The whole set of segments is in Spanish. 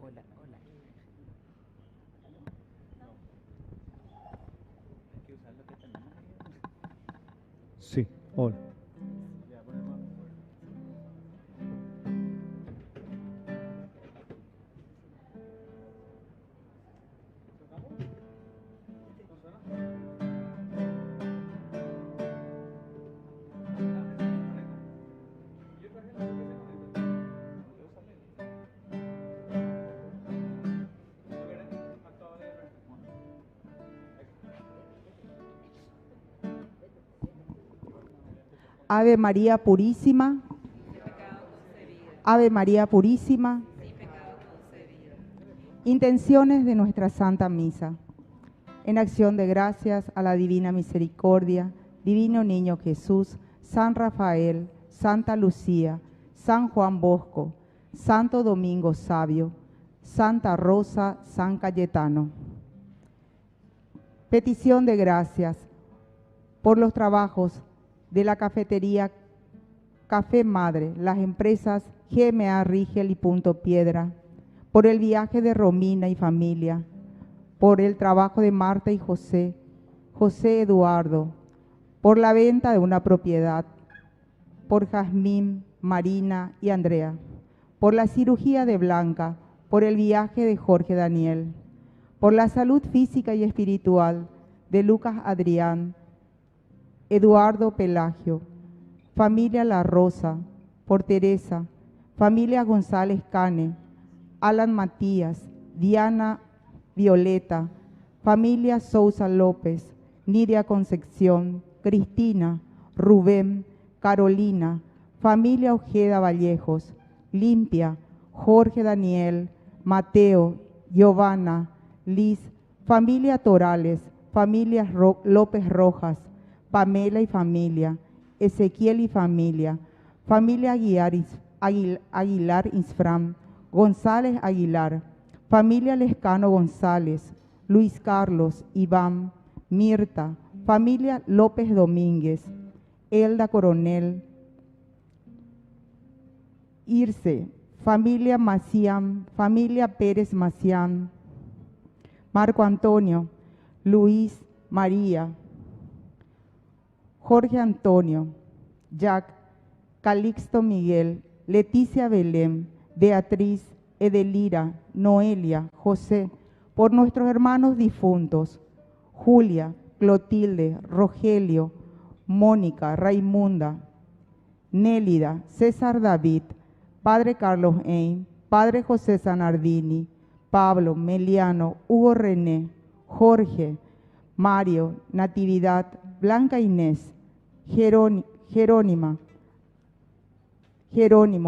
Hola, hola. Sí, hola. Ave María Purísima, Ave María Purísima. Intenciones de nuestra Santa Misa. En acción de gracias a la Divina Misericordia, Divino Niño Jesús, San Rafael, Santa Lucía, San Juan Bosco, Santo Domingo Sabio, Santa Rosa, San Cayetano. Petición de gracias por los trabajos de la cafetería Café Madre, las empresas GMA Rigel y Punto Piedra, por el viaje de Romina y familia, por el trabajo de Marta y José Eduardo, por la venta de una propiedad, por Jazmín, Marina y Andrea, por la cirugía de Blanca, por el viaje de Jorge Daniel, por la salud física y espiritual de Lucas Adrián, Eduardo Pelagio, familia La Rosa, por Teresa, familia González Cane, Alan Matías, Diana Violeta, familia Sousa López, Nidia Concepción, Cristina, Rubén, Carolina, familia Ojeda Vallejos, Limpia, Jorge Daniel, Mateo, Giovanna, Liz, familia Torales, familia López Rojas, Pamela y familia, Ezequiel y familia, familia Aguilar Isfram, González Aguilar, familia Lescano González, Luis Carlos, Iván, Mirta, familia López Domínguez, Elda Coronel, Irse, familia Macián, familia Pérez Macián, Marco Antonio, Luis, María, Jorge Antonio, Jack, Calixto Miguel, Leticia Belén, Beatriz, Edelira, Noelia, José, por nuestros hermanos difuntos, Julia, Clotilde, Rogelio, Mónica, Raimunda, Nélida, César David, Padre Carlos Ein, Padre José Sanardini, Pablo, Meliano, Hugo René, Jorge, Mario, Natividad, Blanca Inés, Jerónimo,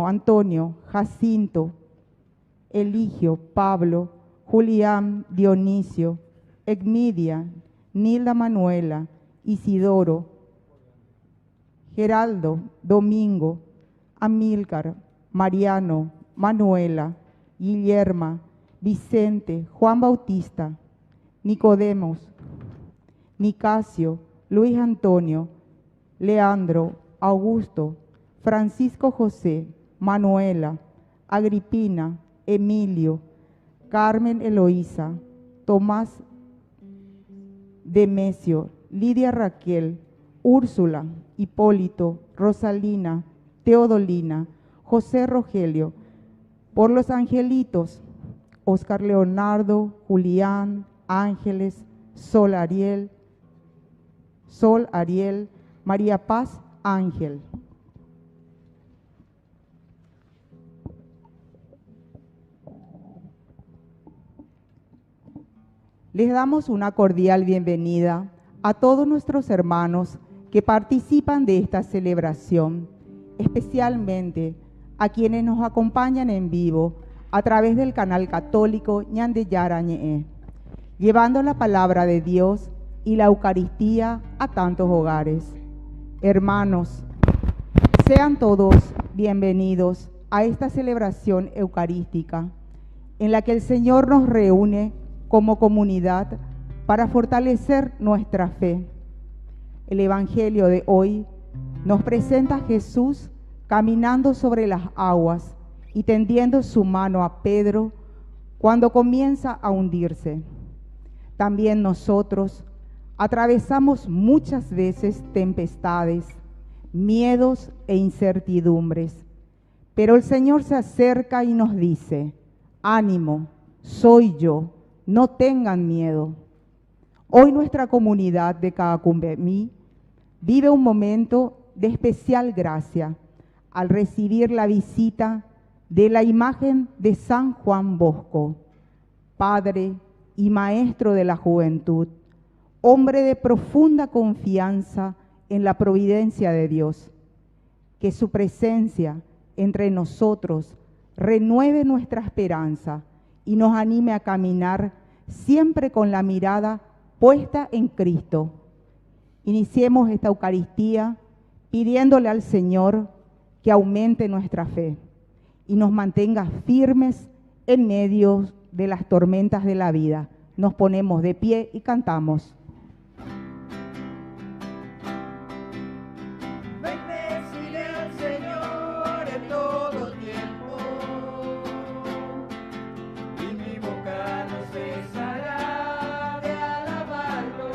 Antonio, Jacinto, Eligio, Pablo, Julián, Dionisio, Egmidia, Nilda Manuela, Isidoro, Geraldo, Domingo, Amílcar, Mariano, Manuela, Guillerma, Vicente, Juan Bautista, Nicodemos, Nicasio, Luis Antonio, Leandro, Augusto, Francisco José, Manuela, Agripina, Emilio, Carmen Eloísa, Tomás Demesio, Lidia Raquel, Úrsula, Hipólito, Rosalina, Teodolina, José Rogelio, por los angelitos, Oscar Leonardo, Julián, Ángeles, Sol Ariel, María Paz, Ángel. Les damos una cordial bienvenida a todos nuestros hermanos que participan de esta celebración, especialmente a quienes nos acompañan en vivo a través del canal católico Ñandeyara Ñe'e, llevando la palabra de Dios y la Eucaristía a tantos hogares. Hermanos, sean todos bienvenidos a esta celebración eucarística, en la que el Señor nos reúne como comunidad para fortalecer nuestra fe. El Evangelio de hoy nos presenta a Jesús caminando sobre las aguas y tendiendo su mano a Pedro cuando comienza a hundirse. También nosotros atravesamos muchas veces tempestades, miedos e incertidumbres, pero el Señor se acerca y nos dice: ánimo, soy yo, no tengan miedo. Hoy nuestra comunidad de Cacupemí vive un momento de especial gracia al recibir la visita de la imagen de San Juan Bosco, padre y maestro de la juventud, hombre de profunda confianza en la providencia de Dios. Que su presencia entre nosotros renueve nuestra esperanza y nos anime a caminar siempre con la mirada puesta en Cristo. Iniciemos esta Eucaristía pidiéndole al Señor que aumente nuestra fe y nos mantenga firmes en medio de las tormentas de la vida. Nos ponemos de pie y cantamos. Bendeciré al Señor en todo tiempo, y mi boca no cesará de alabarlo.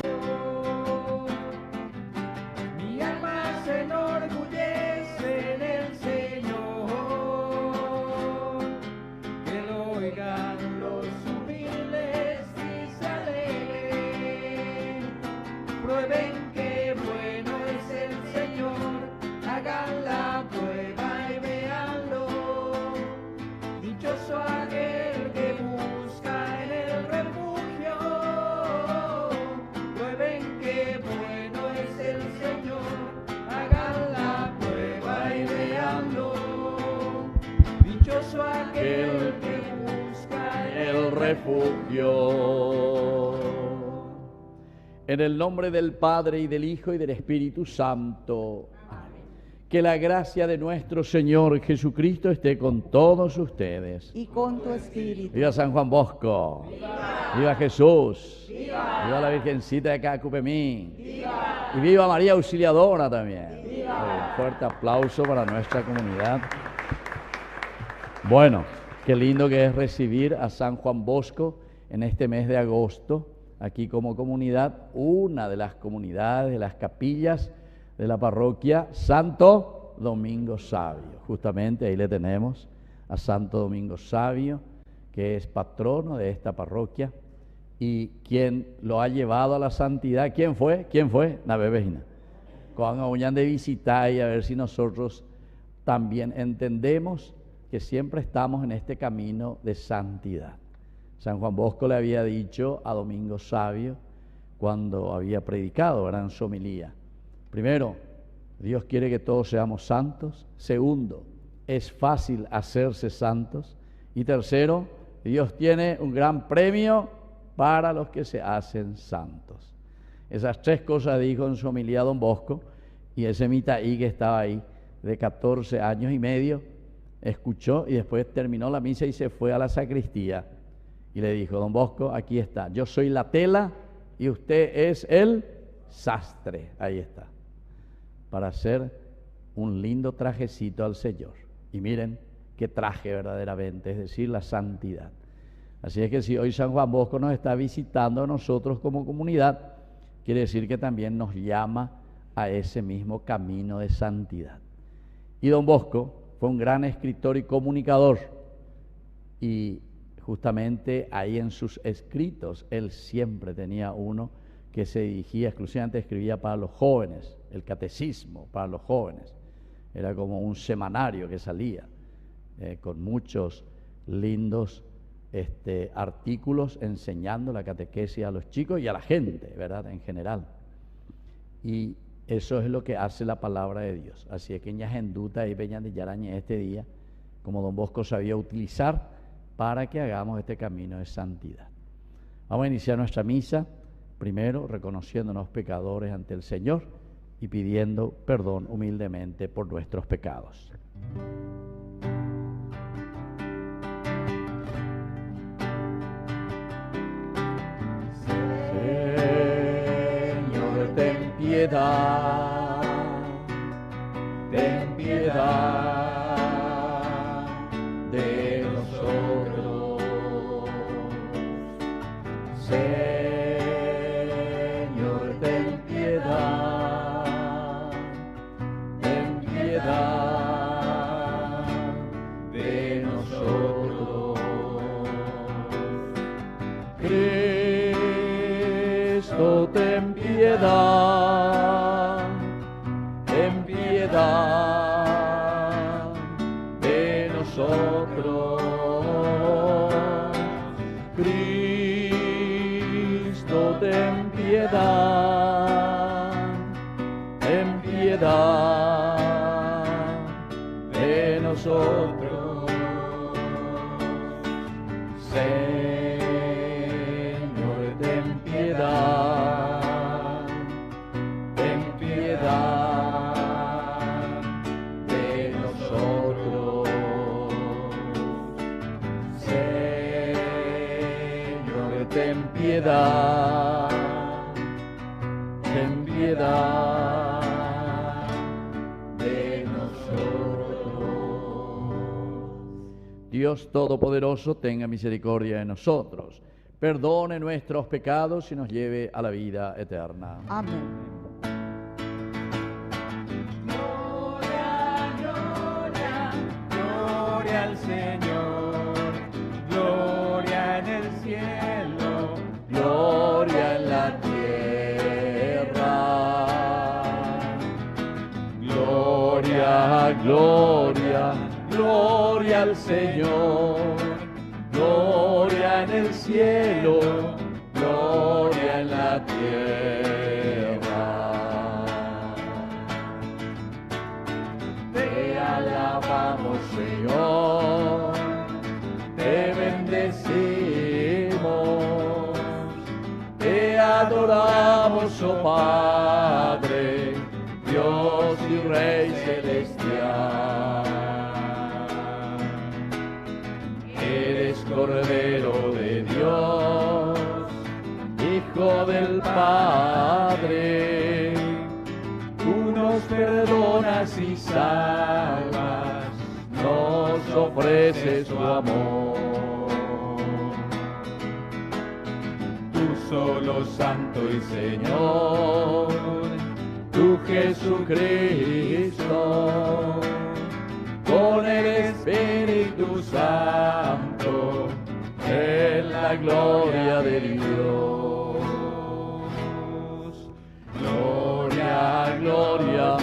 Mi alma se enorgullece en el Señor, que lo oigan los humildes y se alegren. Prueben que bueno es el Señor, hagan la prueba y véanlo. Dichoso aquel que busca en el refugio. Prueben que bueno es el Señor, hagan la prueba y véanlo. Dichoso aquel que busca en el refugio. En el nombre del Padre, y del Hijo, y del Espíritu Santo. Amén. Que la gracia de nuestro Señor Jesucristo esté con todos ustedes. Y con tu espíritu. ¡Viva San Juan Bosco! ¡Viva! ¡Viva Jesús! ¡Viva! ¡Viva la Virgencita de Cacupemí! ¡Viva! Y viva María Auxiliadora también. ¡Viva! Un fuerte aplauso para nuestra comunidad. Bueno, qué lindo que es recibir a San Juan Bosco en este mes de agosto, aquí como comunidad, una de las comunidades, de las capillas de la parroquia Santo Domingo Sabio. Justamente ahí le tenemos a Santo Domingo Sabio, que es patrono de esta parroquia, y quien lo ha llevado a la santidad. ¿Quién fue? ¿Quién fue? La bebejina. Cuando vayan de visitar y a ver si nosotros también entendemos que siempre estamos en este camino de santidad. San Juan Bosco le había dicho a Domingo Sabio cuando había predicado, ¿verdad?, en su homilía. Primero, Dios quiere que todos seamos santos. Segundo, es fácil hacerse santos. Y tercero, Dios tiene un gran premio para los que se hacen santos. Esas tres cosas dijo en su homilía Don Bosco, y ese mitaí que estaba ahí, de 14 años y medio, escuchó y después terminó la misa y se fue a la sacristía. Y le dijo: Don Bosco, aquí está, yo soy la tela y usted es el sastre. Ahí está, para hacer un lindo trajecito al Señor. Y miren qué traje verdaderamente, es decir, la santidad. Así es que si hoy San Juan Bosco nos está visitando a nosotros como comunidad, quiere decir que también nos llama a ese mismo camino de santidad. Y Don Bosco fue un gran escritor y comunicador, y justamente ahí en sus escritos, él siempre tenía uno que se dirigía exclusivamente, escribía para los jóvenes, el catecismo para los jóvenes. Era como un semanario que salía con muchos lindos artículos enseñando la catequesis a los chicos y a la gente, ¿verdad?, en general. Y eso es lo que hace la palabra de Dios. Así es que ñajenduta y peña de yaraña este día, como Don Bosco sabía utilizar, para que hagamos este camino de santidad. Vamos a iniciar nuestra misa, primero reconociéndonos pecadores ante el Señor y pidiendo perdón humildemente por nuestros pecados. piedad, ten piedad de nosotros. Señor, ten piedad de nosotros. Cristo, ten piedad de nosotros. Cristo, ten piedad de nosotros. Señor, ten piedad de nosotros. Señor, ten piedad de nosotros. Dios Todopoderoso, tenga misericordia de nosotros, perdone nuestros pecados y nos lleve a la vida eterna. Amén. Gloria al Señor, gloria en el cielo, Gloria en la tierra, gloria, gloria, gloria al Señor, gloria en el cielo, gloria en la tierra. Te alabamos, Señor, te bendecimos, te adoramos, oh Padre, Dios y Rey celestial. Eres Cordero de Dios, Hijo del Padre, tú nos perdonas y salvas, nos ofreces tu amor. Tú solo Santo y Señor, tú Jesucristo, con el Espíritu Santo, en la gloria de Dios. Gloria, gloria,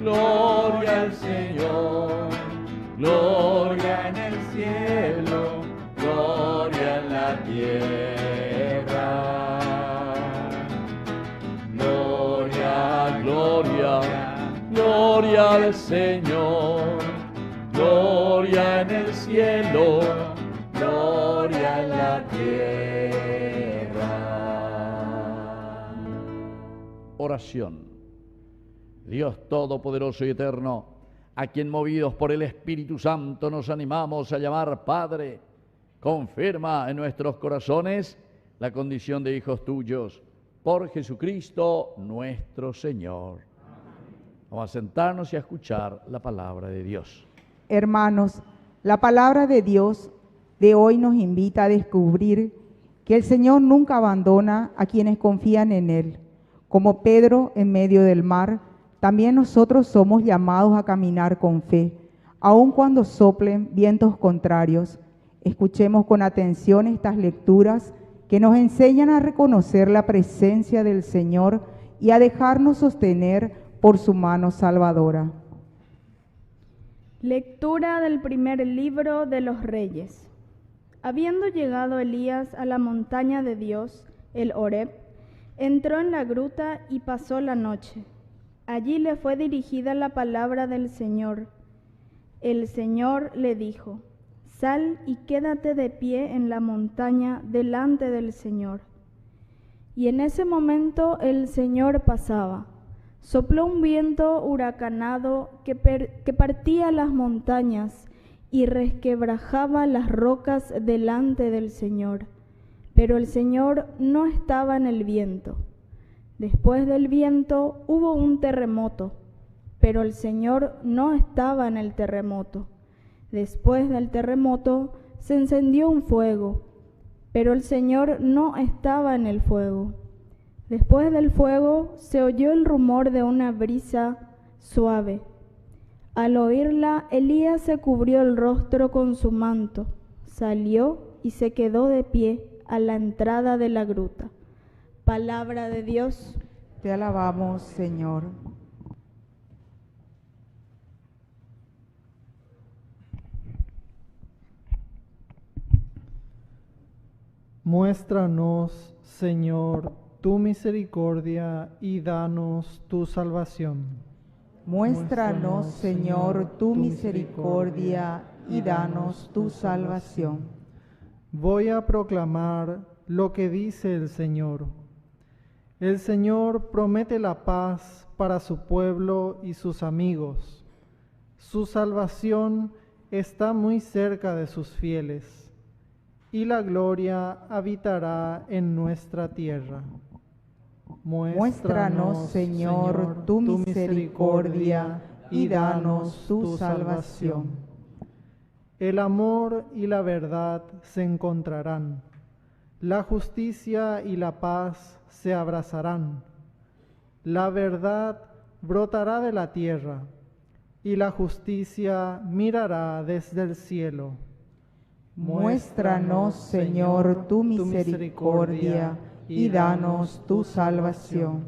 gloria al Señor, gloria en el cielo, gloria en la tierra. Gloria, gloria, gloria al Señor, gloria en el cielo, gloria en la tierra. Oración. Dios Todopoderoso y Eterno, a quien movidos por el Espíritu Santo nos animamos a llamar Padre, confirma en nuestros corazones la condición de hijos tuyos, por Jesucristo nuestro Señor. Vamos a sentarnos y a escuchar la palabra de Dios. Hermanos, la palabra de Dios de hoy nos invita a descubrir que el Señor nunca abandona a quienes confían en Él. Como Pedro en medio del mar, también nosotros somos llamados a caminar con fe, aun cuando soplen vientos contrarios. Escuchemos con atención estas lecturas que nos enseñan a reconocer la presencia del Señor y a dejarnos sostener por su mano salvadora. Lectura del primer libro de los Reyes. Habiendo llegado Elías a la montaña de Dios, el Horeb, entró en la gruta y pasó la noche. Allí le fue dirigida la palabra del Señor. El Señor le dijo: Sal y quédate de pie en la montaña delante del Señor. Y en ese momento el Señor pasaba. Sopló un viento huracanado que partía las montañas y resquebrajaba las rocas delante del Señor. Pero el Señor no estaba en el viento. Después del viento hubo un terremoto, pero el Señor no estaba en el terremoto. Después del terremoto se encendió un fuego, pero el Señor no estaba en el fuego. Después del fuego se oyó el rumor de una brisa suave. Al oírla, Elías se cubrió el rostro con su manto, salió y se quedó de pie a la entrada de la gruta. Palabra de Dios. Te alabamos, Señor. Muéstranos, Señor, tu misericordia y danos tu salvación. Muéstranos, Señor, tu misericordia y danos tu salvación. Voy a proclamar lo que dice el Señor. El Señor promete la paz para su pueblo y sus amigos. Su salvación está muy cerca de sus fieles, y la gloria habitará en nuestra tierra. Muéstranos, Señor, tu misericordia y danos tu salvación. El amor y la verdad se encontrarán. La justicia y la paz se abrazarán. La verdad brotará de la tierra, y la justicia mirará desde el cielo. Muéstranos, Señor, tu misericordia y danos tu salvación.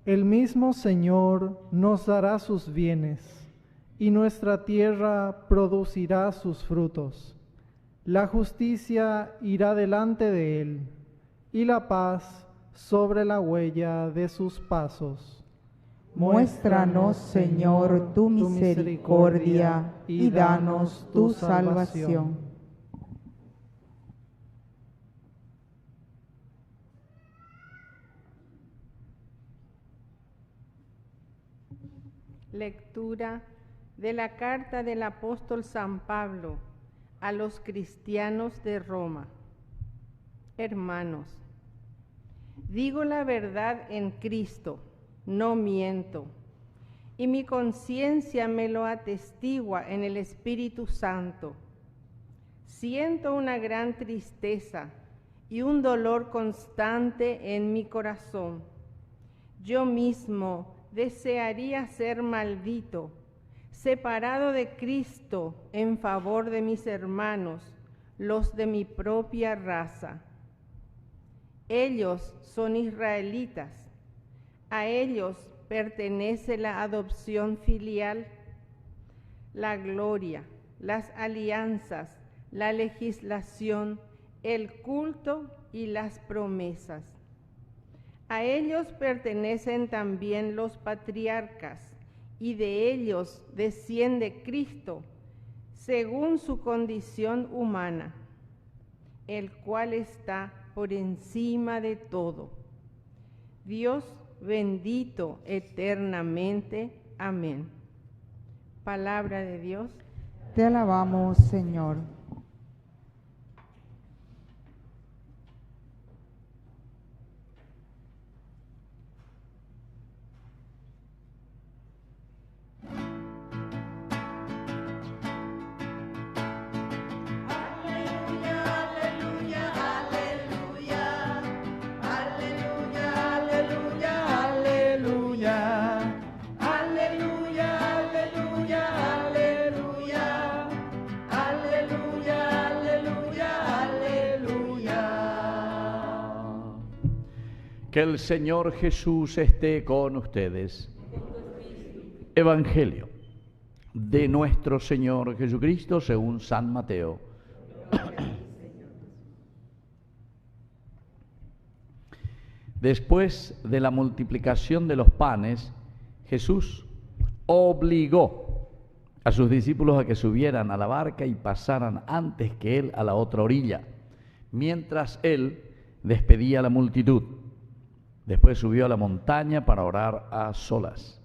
El mismo Señor nos dará sus bienes, y nuestra tierra producirá sus frutos. La justicia irá delante de él, y la paz sobre la huella de sus pasos. Muéstranos, Señor, tu misericordia y danos tu salvación. Lectura de la carta del apóstol San Pablo a los cristianos de Roma. Hermanos, digo la verdad en Cristo, no miento, y mi conciencia me lo atestigua en el Espíritu Santo. Siento una gran tristeza y un dolor constante en mi corazón. Yo mismo desearía ser maldito, separado de Cristo en favor de mis hermanos, los de mi propia raza. Ellos son israelitas, a ellos pertenece la adopción filial, la gloria, las alianzas, la legislación, el culto y las promesas. A ellos pertenecen también los patriarcas, y de ellos desciende Cristo, según su condición humana, el cual está por encima de todo. Dios bendito eternamente. Amén. Palabra de Dios. Te alabamos, Señor. Que el Señor Jesús esté con ustedes. Evangelio de nuestro Señor Jesucristo según San Mateo. Después de la multiplicación de los panes, Jesús obligó a sus discípulos a que subieran a la barca y pasaran antes que él a la otra orilla, mientras él despedía a la multitud. Después subió a la montaña para orar a solas,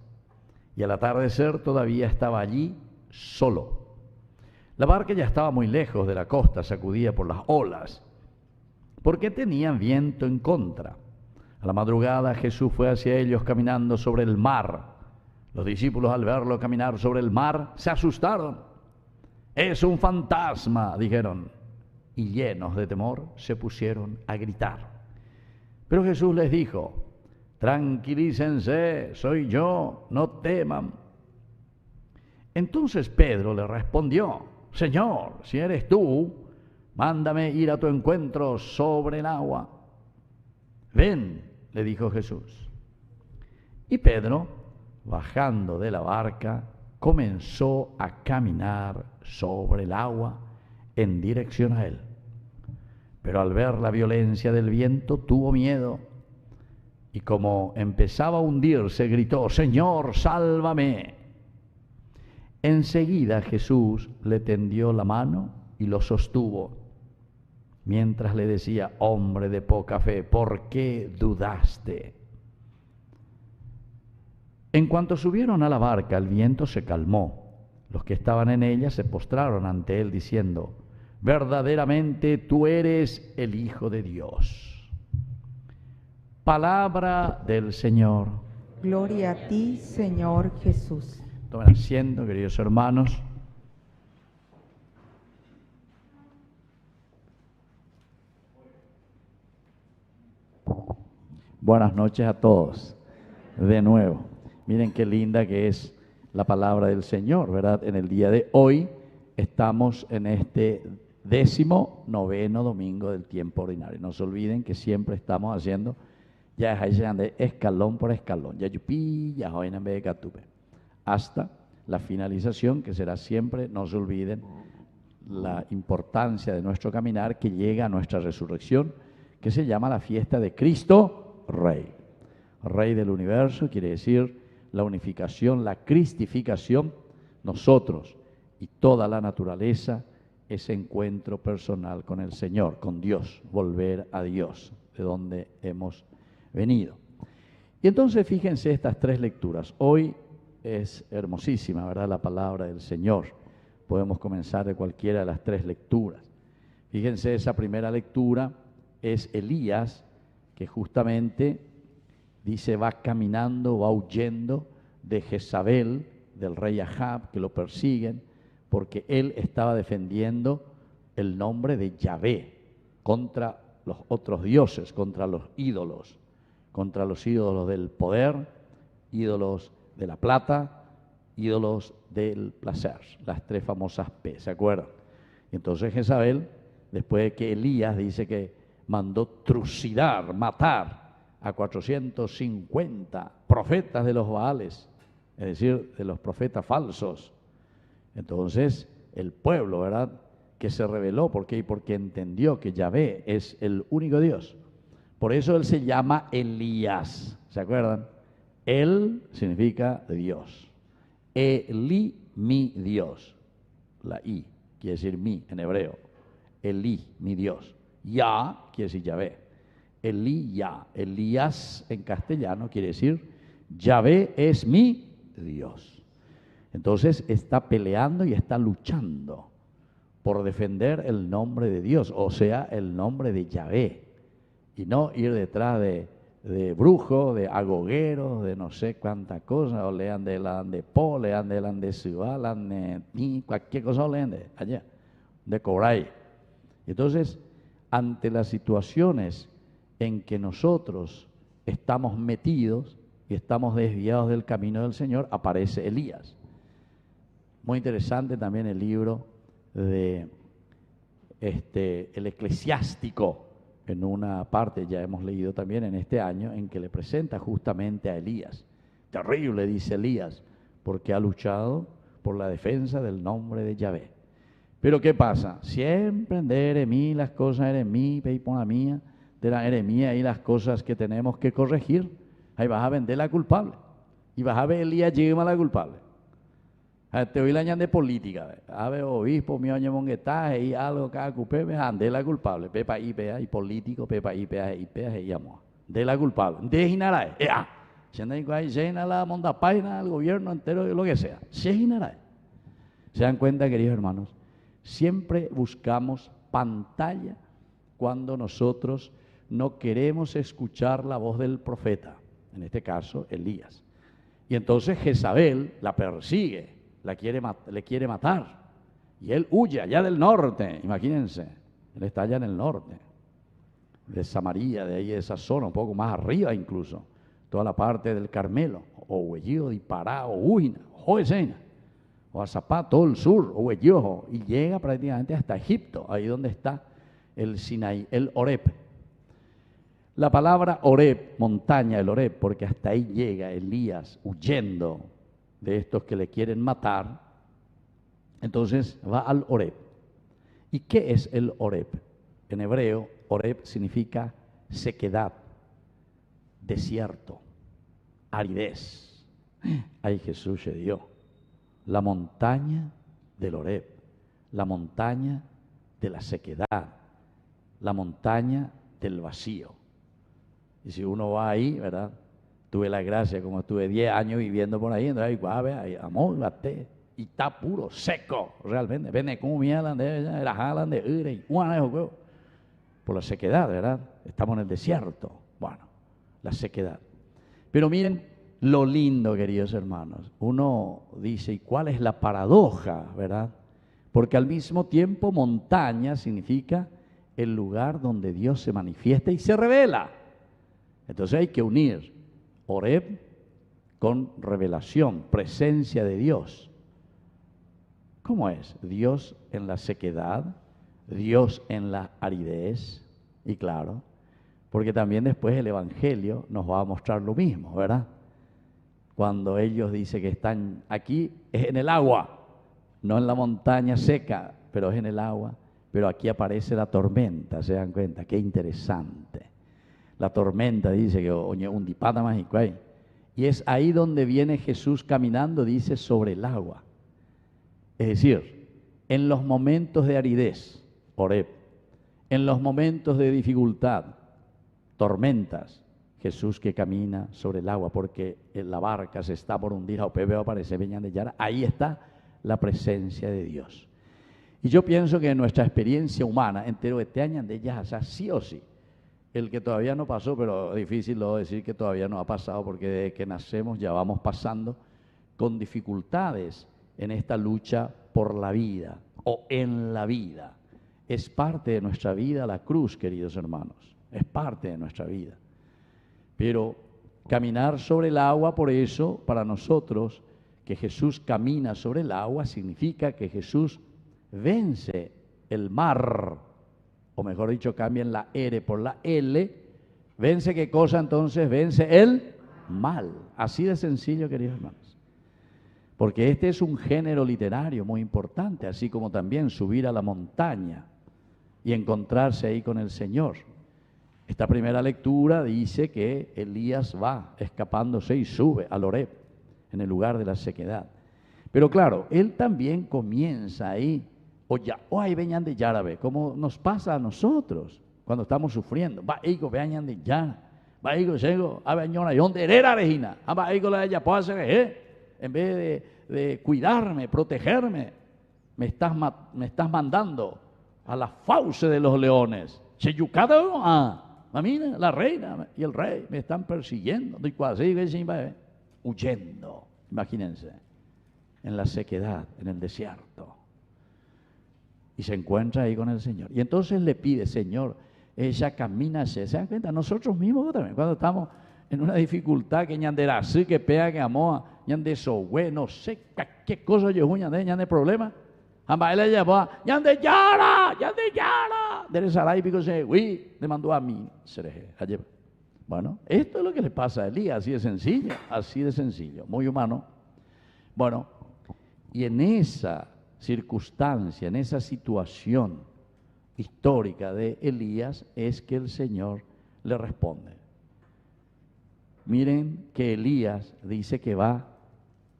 y al atardecer todavía estaba allí solo. La barca ya estaba muy lejos de la costa, sacudida por las olas, porque tenían viento en contra. A la madrugada Jesús fue hacia ellos caminando sobre el mar. Los discípulos, al verlo caminar sobre el mar, se asustaron. «Es un fantasma», dijeron, y llenos de temor se pusieron a gritar. Pero Jesús les dijo: «Tranquilícense, soy yo, no teman». Entonces Pedro le respondió: «Señor, si eres tú, mándame ir a tu encuentro sobre el agua». «Ven», le dijo Jesús. Y Pedro, bajando de la barca, comenzó a caminar sobre el agua en dirección a él. Pero al ver la violencia del viento, tuvo miedo, y como empezaba a hundirse, gritó: «Señor, sálvame». Enseguida Jesús le tendió la mano y lo sostuvo, mientras le decía: «Hombre de poca fe, ¿por qué dudaste?». En cuanto subieron a la barca, el viento se calmó. Los que estaban en ella se postraron ante él, diciendo: «Verdaderamente tú eres el Hijo de Dios». Palabra del Señor. Gloria a ti, Señor Jesús. Tomen asiento, queridos hermanos. Buenas noches a todos, de nuevo. Miren qué linda que es la palabra del Señor, ¿verdad? En el día de hoy estamos en este 19º domingo del tiempo ordinario. No se olviden que siempre estamos haciendo, ya de escalón por escalón, ya yupi, ya hoy en vez de catupe, hasta la finalización, que será siempre, no se olviden, la importancia de nuestro caminar que llega a nuestra resurrección, que se llama la fiesta de Cristo Rey. Rey del universo quiere decir la unificación, la cristificación, nosotros y toda la naturaleza, ese encuentro personal con el Señor, con Dios, volver a Dios, de donde hemos venido. Y entonces fíjense estas tres lecturas. Hoy es hermosísima, ¿verdad?, la palabra del Señor. Podemos comenzar de cualquiera de las tres lecturas. Fíjense, esa primera lectura es Elías, que justamente dice va caminando, va huyendo de Jezabel, del rey Ahab, que lo persiguen, porque él estaba defendiendo el nombre de Yahvé contra los otros dioses, contra los ídolos del poder, ídolos de la plata, ídolos del placer, las tres famosas P, ¿se acuerdan? Y entonces Jezabel, después de que Elías dice que mandó trucidar, matar a 450 profetas de los Baales, es decir, de los profetas falsos. Entonces el pueblo, ¿verdad?, que se rebeló, ¿por qué? Porque entendió que Yahvé es el único Dios. Por eso él se llama Elías, ¿se acuerdan? Él significa Dios. Elí, mi Dios. La I quiere decir mi en hebreo. Elí, mi Dios. Ya quiere decir Yahvé. Elí, ya. Elías en castellano quiere decir Yahvé es mi Dios. Entonces está peleando y está luchando por defender el nombre de Dios, o sea, el nombre de Yahvé, y no ir detrás de brujos, de agogueros, de no sé cuántas cosas, o lean de Po, lean de Ciudad, lean de cualquier cosa, o lean de allá, de Coray. Entonces, ante las situaciones en que nosotros estamos metidos y estamos desviados del camino del Señor, aparece Elías. Muy interesante también el libro de el Eclesiástico, en una parte ya hemos leído también en este año, en que le presenta justamente a Elías. Terrible, dice Elías, porque ha luchado por la defensa del nombre de Yahvé. Pero ¿qué pasa? Siempre de Jeremías las cosas Jeremías, peipona mía, de la Jeremías y las cosas que tenemos que corregir, ahí vas a vender la culpable. Y vas a ver Elías llega la culpable. Te oí la ñan de política, a ver obispo, mío ñemonguetaje y algo cada cupé, me ande la culpable, pepa y pea y político, pepa y pea y amo. De la culpable, de Jinarae, se la monda página, el gobierno entero, lo que sea, se Jinarae. ¿Se dan cuenta, queridos hermanos? Siempre buscamos pantalla cuando nosotros no queremos escuchar la voz del profeta, en este caso Elías. Y entonces Jezabel la persigue, le quiere matar. Y él huye allá del norte, imagínense, él está allá en el norte, de Samaria, de ahí de esa zona, un poco más arriba incluso, toda la parte del Carmelo, o Huellido, Pará, o Huina, Joesena, o Azapá, todo el sur, o Huellojo, y llega prácticamente hasta Egipto, ahí donde está el Sinaí, el Horeb. La palabra Horeb, montaña, el Horeb, porque hasta ahí llega Elías huyendo de estos que le quieren matar. Entonces va al Horeb. ¿Y qué es el Horeb? En hebreo, Horeb significa sequedad, desierto, aridez. Ay, Jesús se dio. La montaña del Horeb, la montaña de la sequedad, la montaña del vacío. Y si uno va ahí, ¿verdad? Tuve la gracia, como estuve 10 años viviendo por ahí, entonces ahí, amor, bate, y está puro, seco, realmente. Vene como mierda, era jalan de ire, por la sequedad, ¿verdad? Estamos en el desierto. Bueno, la sequedad. Pero miren lo lindo, queridos hermanos. Uno dice, ¿y cuál es la paradoja, verdad? Porque al mismo tiempo montaña significa el lugar donde Dios se manifiesta y se revela. Entonces hay que unir Horeb con revelación, presencia de Dios. ¿Cómo es? Dios en la sequedad, Dios en la aridez, y claro, porque también después el Evangelio nos va a mostrar lo mismo, ¿verdad? Cuando ellos dicen que están aquí, es en el agua, no en la montaña seca, pero es en el agua, pero aquí aparece la tormenta, ¿se dan cuenta? Qué interesante. La tormenta dice que un dipata mágico ahí. Y es ahí donde viene Jesús caminando, dice, sobre el agua. Es decir, en los momentos de aridez, Horeb, en los momentos de dificultad, tormentas, Jesús que camina sobre el agua porque la barca se está por hundir, a Pepe aparece Beñán de Yara, ahí está la presencia de Dios. Y yo pienso que en nuestra experiencia humana, entero este año de Yara, o sea, sí o sí, el que todavía no pasó, pero difícil luego decir que todavía no ha pasado, porque desde que nacemos ya vamos pasando con dificultades en esta lucha por la vida o en la vida. Es parte de nuestra vida la cruz, queridos hermanos, es parte de nuestra vida. Pero caminar sobre el agua, por eso, para nosotros, que Jesús camina sobre el agua, significa que Jesús vence el mar, o mejor dicho, cambian la R por la L, vence ¿qué cosa entonces? Vence el mal. Así de sencillo, queridos hermanos. Porque este es un género literario muy importante, así como también subir a la montaña y encontrarse ahí con el Señor. Esta primera lectura dice que Elías va escapándose y sube al Horeb, en el lugar de la sequedad. Pero claro, él también comienza ahí, o ahí veñan de Yarabe, como nos pasa a nosotros cuando estamos sufriendo. Va hijo veñan de Yara, va hijo llego a veñona y donde era Regina, va hijo la ella puede hacer, en vez de cuidarme, protegerme, me estás mandando a la fauce de los leones. Mira, la reina y el rey me están persiguiendo, huyendo, imagínense, en la sequedad, en el desierto. Y se encuentra ahí con el Señor. Y entonces le pide, Señor, ella camina, ¿se dan cuenta? Nosotros mismos también, cuando estamos en una dificultad, que ñandera así, que pega, que amoa, ñande sohue, no sé qué cosa yo ñande problema. Amba él llevó, ñande yara, dele saray pico se, uy, le mandó a mí, bueno, esto es lo que le pasa a Elías, así de sencillo, muy humano. Bueno, y en esa circunstancia, en esa situación histórica de Elías, es que el Señor le responde. Miren que Elías dice que va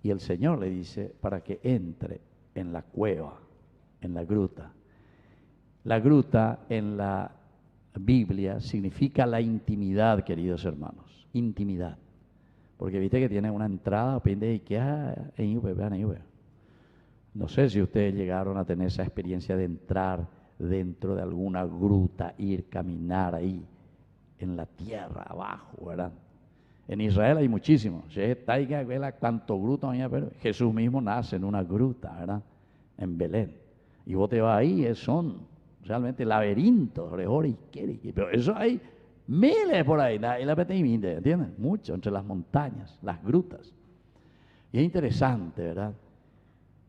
y el Señor le dice para que entre en la cueva, en la gruta. La gruta en la Biblia significa la intimidad, queridos hermanos, intimidad. Porque viste que tiene una entrada, depende de qué, no sé si ustedes llegaron a tener esa experiencia de entrar dentro de alguna gruta, ir, caminar ahí, en la tierra, abajo, ¿verdad? En Israel hay muchísimos. Cuánto gruta, pero Jesús mismo nace en una gruta, ¿verdad? En Belén. Y vos te vas ahí, son realmente laberintos, pero eso hay miles por ahí, ¿entiendes? Mucho, entre las montañas, las grutas. Y es interesante, ¿verdad?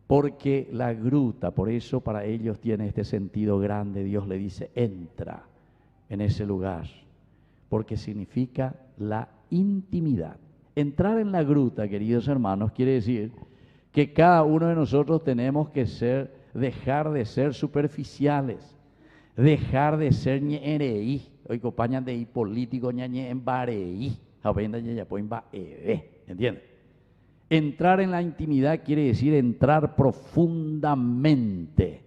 Porque la gruta, por eso para ellos tiene este sentido grande. Dios le dice, entra en ese lugar, porque significa la intimidad. Entrar en la gruta, queridos hermanos, quiere decir que cada uno de nosotros tenemos que dejar de ser superficiales, dejar de ser ñereí. Hoy acompañan de político ñañe en bareí, ¿entiendes? Entrar en la intimidad quiere decir entrar profundamente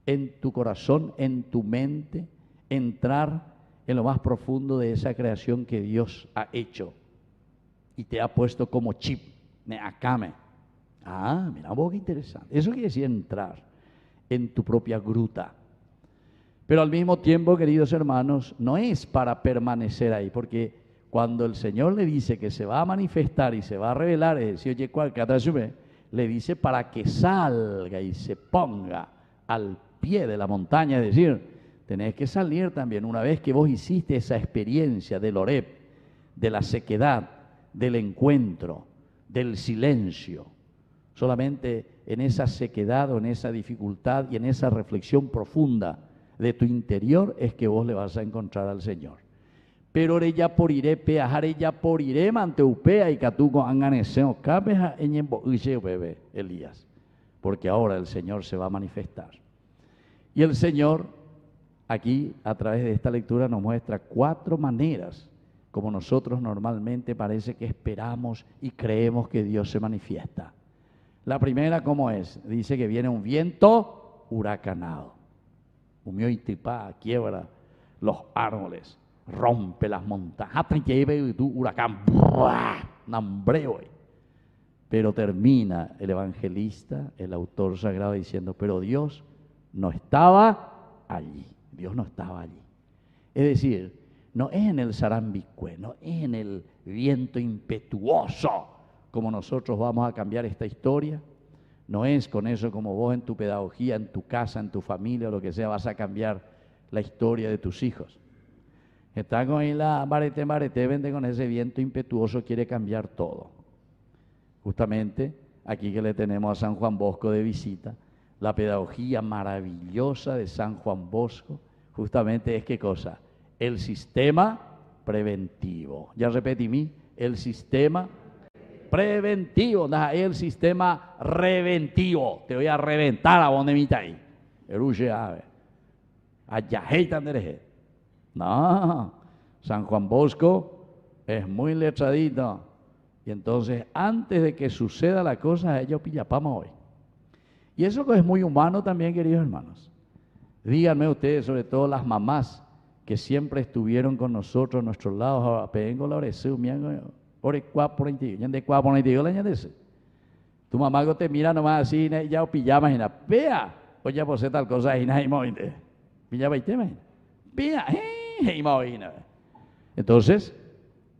en tu corazón, en tu mente, entrar en lo más profundo de esa creación que Dios ha hecho y te ha puesto como chip, neakame. Ah, mira vos qué interesante. Eso quiere decir entrar en tu propia gruta. Pero al mismo tiempo, queridos hermanos, no es para permanecer ahí, porque cuando el Señor le dice que se va a manifestar y se va a revelar, es decir, oye, ¿cuál le dice para que salga y se ponga al pie de la montaña, es decir, tenés que salir también. Una vez que vos hiciste esa experiencia del Oreb, de la sequedad, del encuentro, del silencio, solamente en esa sequedad o en esa dificultad y en esa reflexión profunda de tu interior es que vos le vas a encontrar al Señor. Pero ella por iré peajar ella por iré manteupea y catuco anganeseo cabeja en bebé Elías, porque ahora el Señor se va a manifestar. Y el Señor aquí a través de esta lectura nos muestra 4 maneras como nosotros normalmente parece que esperamos y creemos que Dios se manifiesta. La primera, ¿cómo es? Dice que viene un viento huracanado. Humió y tripá, quiebra los árboles, rompe las montañas, huracán, pero termina el evangelista, el autor sagrado, diciendo, pero Dios no estaba allí, Dios no estaba allí. Es decir, no es en el sarambicue, no es en el viento impetuoso como nosotros vamos a cambiar esta historia. No es con eso como vos en tu pedagogía, en tu casa, en tu familia o lo que sea, vas a cambiar la historia de tus hijos. Está con ahí la barete, vende con ese viento impetuoso, quiere cambiar todo. Justamente aquí que le tenemos a San Juan Bosco de visita, la pedagogía maravillosa de San Juan Bosco, justamente es ¿qué cosa? El sistema preventivo. Ya repetí, el sistema preventivo, el sistema reventivo. Te voy a reventar a donde mitad ahí. No, San Juan Bosco es muy letradito. Y entonces, antes de que suceda la cosa, ellos pillapamos hoy. Y eso es muy humano también, queridos hermanos. Díganme ustedes, sobre todo las mamás que siempre estuvieron con nosotros a nuestros lados, tu mamá que te mira nomás así, ya pillaba, vea, oye, pues tal cosa, entonces,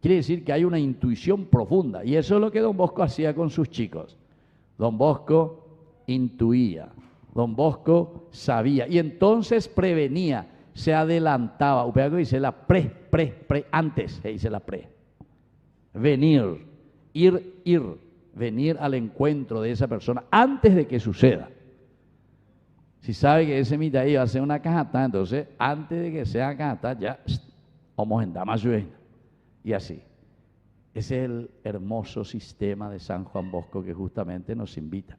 quiere decir que hay una intuición profunda, y eso es lo que Don Bosco hacía con sus chicos. Don Bosco intuía, Don Bosco sabía, y entonces prevenía, se adelantaba, dice la antes, dice la venir, venir al encuentro de esa persona antes de que suceda. Si sabe que ese mitad iba a ser una cajata, entonces antes de que sea cajata, ya vamos en damas y así. Ese es el hermoso sistema de San Juan Bosco que justamente nos invita.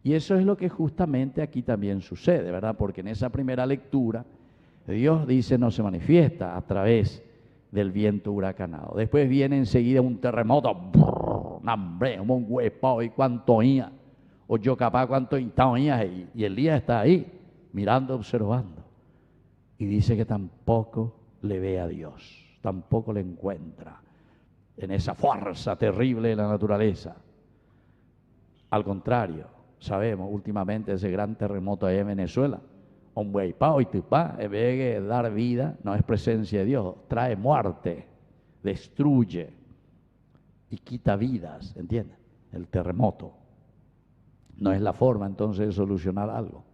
Y eso es lo que justamente aquí también sucede, ¿verdad? Porque en esa primera lectura, Dios dice no se manifiesta a través del viento huracanado. Después viene enseguida un terremoto, un huepo y cuánto ia, o yo capaz cuánto ia, y Elías está ahí, mirando, observando. Y dice que tampoco le ve a Dios, tampoco le encuentra en esa fuerza terrible de la naturaleza. Al contrario, sabemos últimamente ese gran terremoto allá en Venezuela, Ombueipa, Oitupa, en vez de dar vida, no es presencia de Dios, trae muerte, destruye y quita vidas, ¿entiendes? El terremoto. No es la forma entonces de solucionar algo.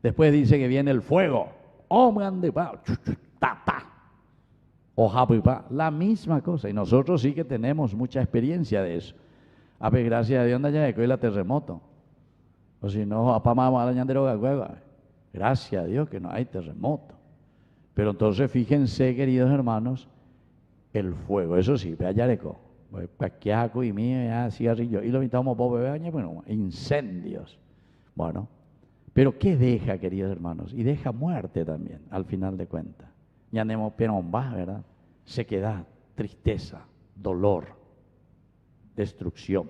Después dice que viene el fuego. La misma cosa. Y nosotros sí que tenemos mucha experiencia de eso. A ver, gracias a Dios, ya llegó el terremoto. O si no, apamamos a la ñandero gaguega. Gracias a Dios que no hay terremoto. Pero entonces fíjense, queridos hermanos, el fuego. Eso sí, vea yareco. Paquiaco y mío, ya cigarrillo. Y lo invitamos a beber, bueno, incendios. Bueno, pero ¿qué deja, queridos hermanos? Y deja muerte también, al final de cuentas. Ya tenemos penombá, ¿verdad? Sequedad, tristeza, dolor, destrucción.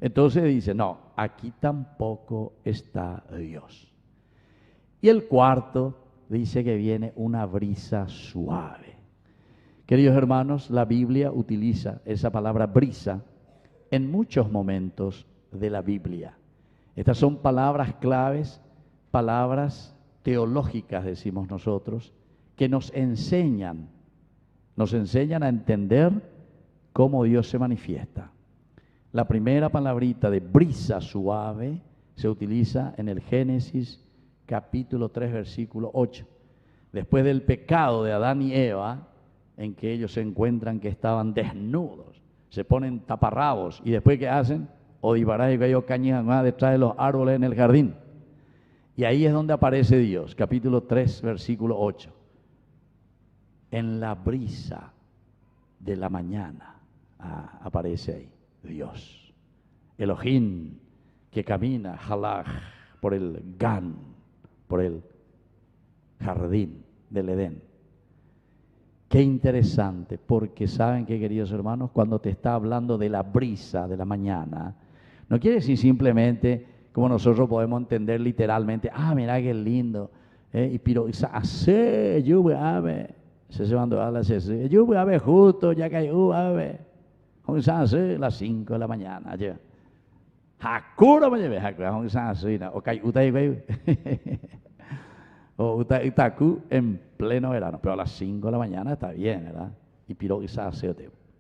Entonces dice, no, aquí tampoco está Dios. Y el cuarto dice que viene una brisa suave. Queridos hermanos, la Biblia utiliza esa palabra brisa en muchos momentos de la Biblia. Estas son palabras claves, palabras teológicas, decimos nosotros, que nos enseñan a entender cómo Dios se manifiesta. La primera palabrita de brisa suave se utiliza en el Génesis capítulo 3, versículo 8. Después del pecado de Adán y Eva, en que ellos se encuentran que estaban desnudos, se ponen taparrabos, y después ¿qué hacen? Odibarás y gallo cañas detrás de los árboles en el jardín. Y ahí es donde aparece Dios, capítulo 3, versículo 8. En la brisa de la mañana aparece ahí Dios. Elohim, que camina, halach, por el Gan, por el jardín del Edén. Qué interesante, porque saben que, queridos hermanos, cuando te está hablando de la brisa de la mañana, no quiere decir simplemente, como nosotros podemos entender literalmente, mira qué lindo, y pero hace lluvia ave, se llevando a las lluvia ave justo, ya cayó ave, las 5 de la mañana, ya. Hakuro me llevé, o cayuta y o Itaku en pleno verano, pero a las 5 de la mañana está bien, ¿verdad? Y piro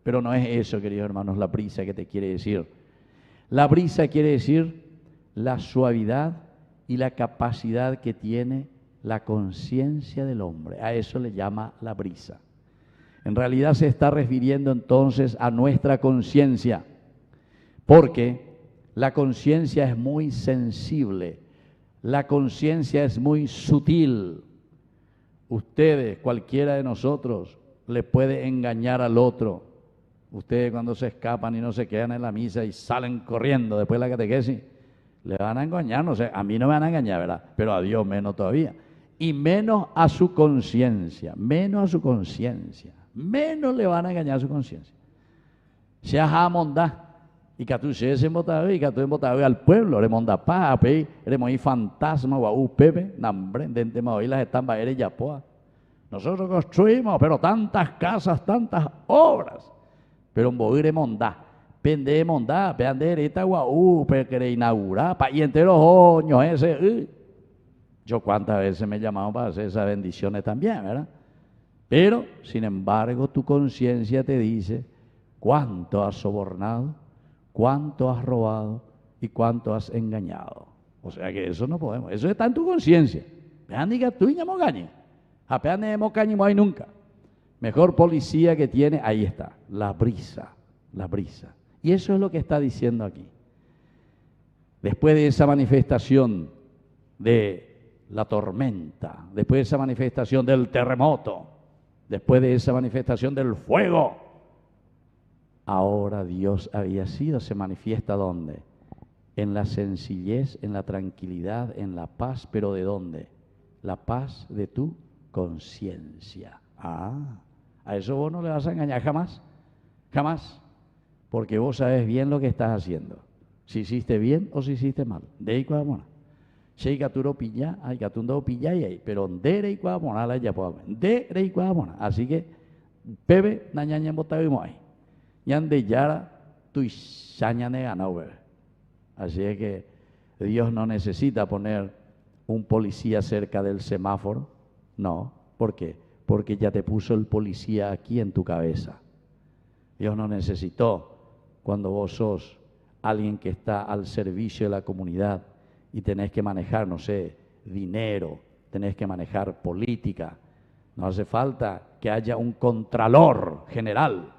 pero no es eso, queridos hermanos, la brisa que te quiere decir. La brisa quiere decir la suavidad y la capacidad que tiene la conciencia del hombre. A eso le llama la brisa. En realidad se está refiriendo entonces a nuestra conciencia, porque la conciencia es muy sensible. La conciencia es muy sutil. Ustedes, cualquiera de nosotros, le puede engañar al otro. Ustedes cuando se escapan y no se quedan en la misa y salen corriendo después de la catequesis, le van a engañar, no sé, a mí no me van a engañar, ¿verdad? Pero a Dios menos todavía. Y menos a su conciencia, menos le van a engañar a su conciencia. Se ajamondá. Y que tú seas embotado y que tú embotado al pueblo, remonda paz, remonda fantasma, guau, pepe, nambre, dente más las están baile ya poa. Nosotros construimos, pero tantas casas, tantas obras, pero en boí remonda, pende monda, pende esta guau, pero inaugurar, y entero oños ese, Yo cuántas veces me he llamado para hacer esas bendiciones también, ¿verdad? Pero, sin embargo, tu conciencia te dice cuánto has sobornado, cuánto has robado y cuánto has engañado. O sea que eso no podemos, eso está en tu conciencia. Vean, diga tú y no me engañes. Apenas no hemos cañado ahí nunca. Mejor policía que tiene, ahí está, la brisa. Y eso es lo que está diciendo aquí. Después de esa manifestación de la tormenta, después de esa manifestación del terremoto, después de esa manifestación del fuego, ahora Dios había sido, se manifiesta ¿dónde? En la sencillez, en la tranquilidad, en la paz, pero ¿de dónde? La paz de tu conciencia. A eso vos no le vas a engañar jamás, jamás, porque vos sabes bien lo que estás haciendo, si hiciste bien o si hiciste mal. De ahí cuadamona. Si hay caturo pilla, hay catundo pilla y ahí, pero de ahí cuadamona la ya puedo ver. De ahí cuadamona. Así que, bebe, nañaña botado y ahí. Yande yara tu isaña ne ganó. Así es que Dios no necesita poner un policía cerca del semáforo? No. ¿Por qué? Porque ya te puso el policía aquí en tu cabeza. Dios no necesitó, cuando vos sos alguien que está al servicio de la comunidad y tenés que manejar, no sé, dinero, tenés que manejar política, no hace falta que haya un contralor general,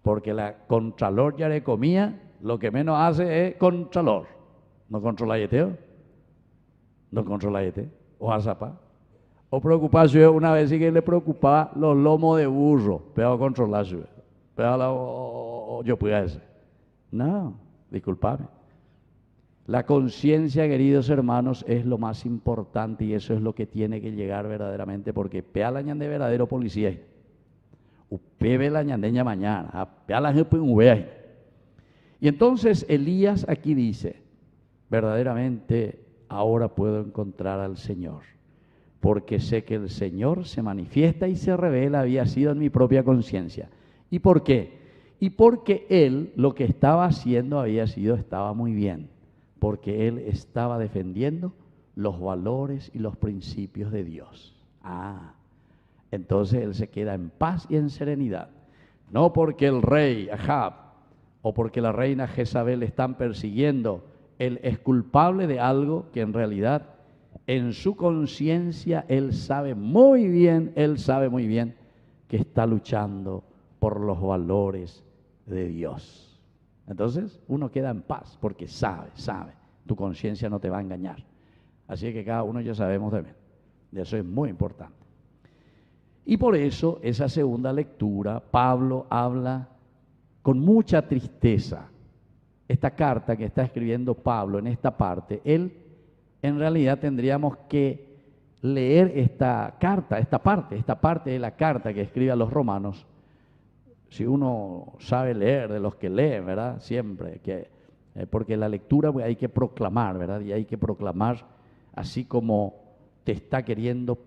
porque la contralor ya de comía, lo que menos hace es contralor. ¿No controla yeteo? ¿No controla yete? ¿O azapa? O preocuparse, una vez sí que le preocupaba los lomos de burro, pero controlarse, pero yo pude hacer. No, disculpame. La conciencia, queridos hermanos, es lo más importante y eso es lo que tiene que llegar verdaderamente, porque pea la ñande verdadero policía. Upebe la ñandeña mañana, pea la gente ahí. Y entonces Elías aquí dice, verdaderamente ahora puedo encontrar al Señor, porque sé que el Señor se manifiesta y se revela, había sido en mi propia conciencia. ¿Y por qué? Y porque Él lo que estaba haciendo estaba muy bien, porque Él estaba defendiendo los valores y los principios de Dios. Entonces Él se queda en paz y en serenidad. No porque el rey Ahab o porque la reina Jezabel están persiguiendo, Él es culpable de algo que en realidad en su conciencia Él sabe muy bien que está luchando por los valores de Dios. Entonces uno queda en paz porque sabe, tu conciencia no te va a engañar. Así que cada uno ya sabemos de eso es muy importante. Y por eso esa segunda lectura, Pablo habla con mucha tristeza. Esta carta que está escribiendo Pablo en esta parte, él en realidad tendríamos que leer esta carta, esta parte de la carta que escribe a los romanos. Si uno sabe leer, de los que leen, ¿verdad? Siempre, porque la lectura pues, hay que proclamar, ¿verdad? Y hay que proclamar así como te está queriendo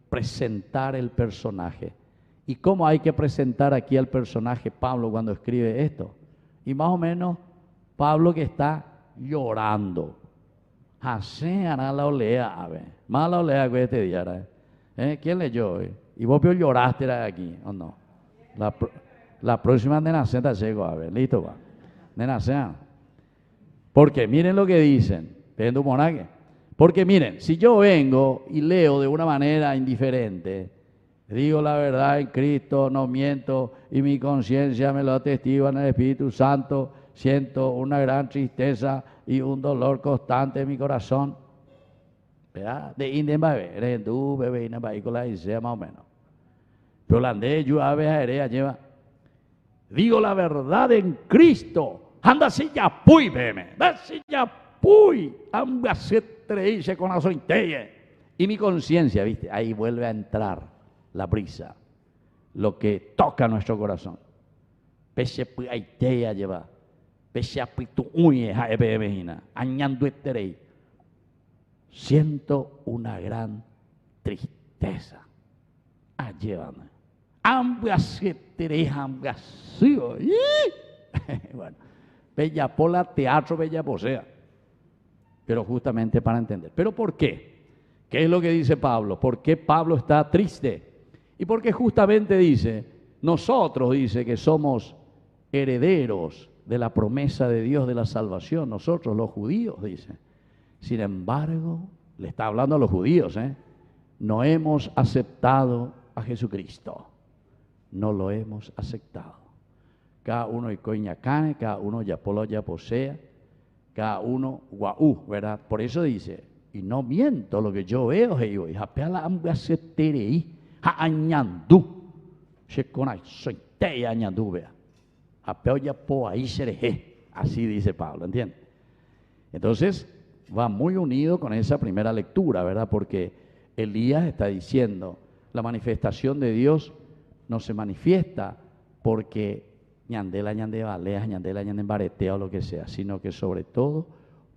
presentar el personaje. ¿Y cómo hay que presentar aquí al personaje Pablo cuando escribe esto? Y más o menos Pablo que está llorando. Así hará la olea, más la olea que este día, ¿Quién leyó? Y vos lloraste aquí, ¿o no? La próxima de Nacenta llego, listo, va. De Nacenta. Porque miren lo que dicen, viendo monaje. Porque miren, si yo vengo y leo de una manera indiferente, digo la verdad en Cristo, no miento, y mi conciencia me lo atestigua en el Espíritu Santo, siento una gran tristeza y un dolor constante en mi corazón. ¿Verdad? De India, eres tú, bebé, y la isea más o menos. Pero la de yo a veces lleva. Digo la verdad en Cristo. Anda si ya puy, beme. Da si ya puy. Anda se treise con la sointeye. Y mi conciencia, ¿viste? Ahí vuelve a entrar la brisa. Lo que toca nuestro corazón. Pese puy aitea lleva. Pese a pitu uye ja ebemehina. Añando esterei. Siento una gran tristeza. Llévame. Bueno, bella pola teatro, bella posea. Pero justamente para entender. ¿Pero por qué? ¿Qué es lo que dice Pablo? ¿Por qué Pablo está triste? Y porque justamente dice, nosotros dice que somos herederos de la promesa de Dios de la salvación. Nosotros los judíos, dice. Sin embargo, le está hablando a los judíos, no hemos aceptado a Jesucristo. No lo hemos aceptado. Cada uno y coñacane, cada uno ya polo ya posea, cada uno guau, ¿verdad? Por eso dice, y no miento lo que yo veo, y japea la ambaseterei, ha añandú, se conai soite añandú, vea. Japeo ya po ahí sereje, así dice Pablo, ¿entiendes? Entonces, va muy unido con esa primera lectura, ¿verdad? Porque Elías está diciendo, la manifestación de Dios no se manifiesta porque ñandela, ñande baleas, ñandela, ñande baretea o lo que sea, sino que sobre todo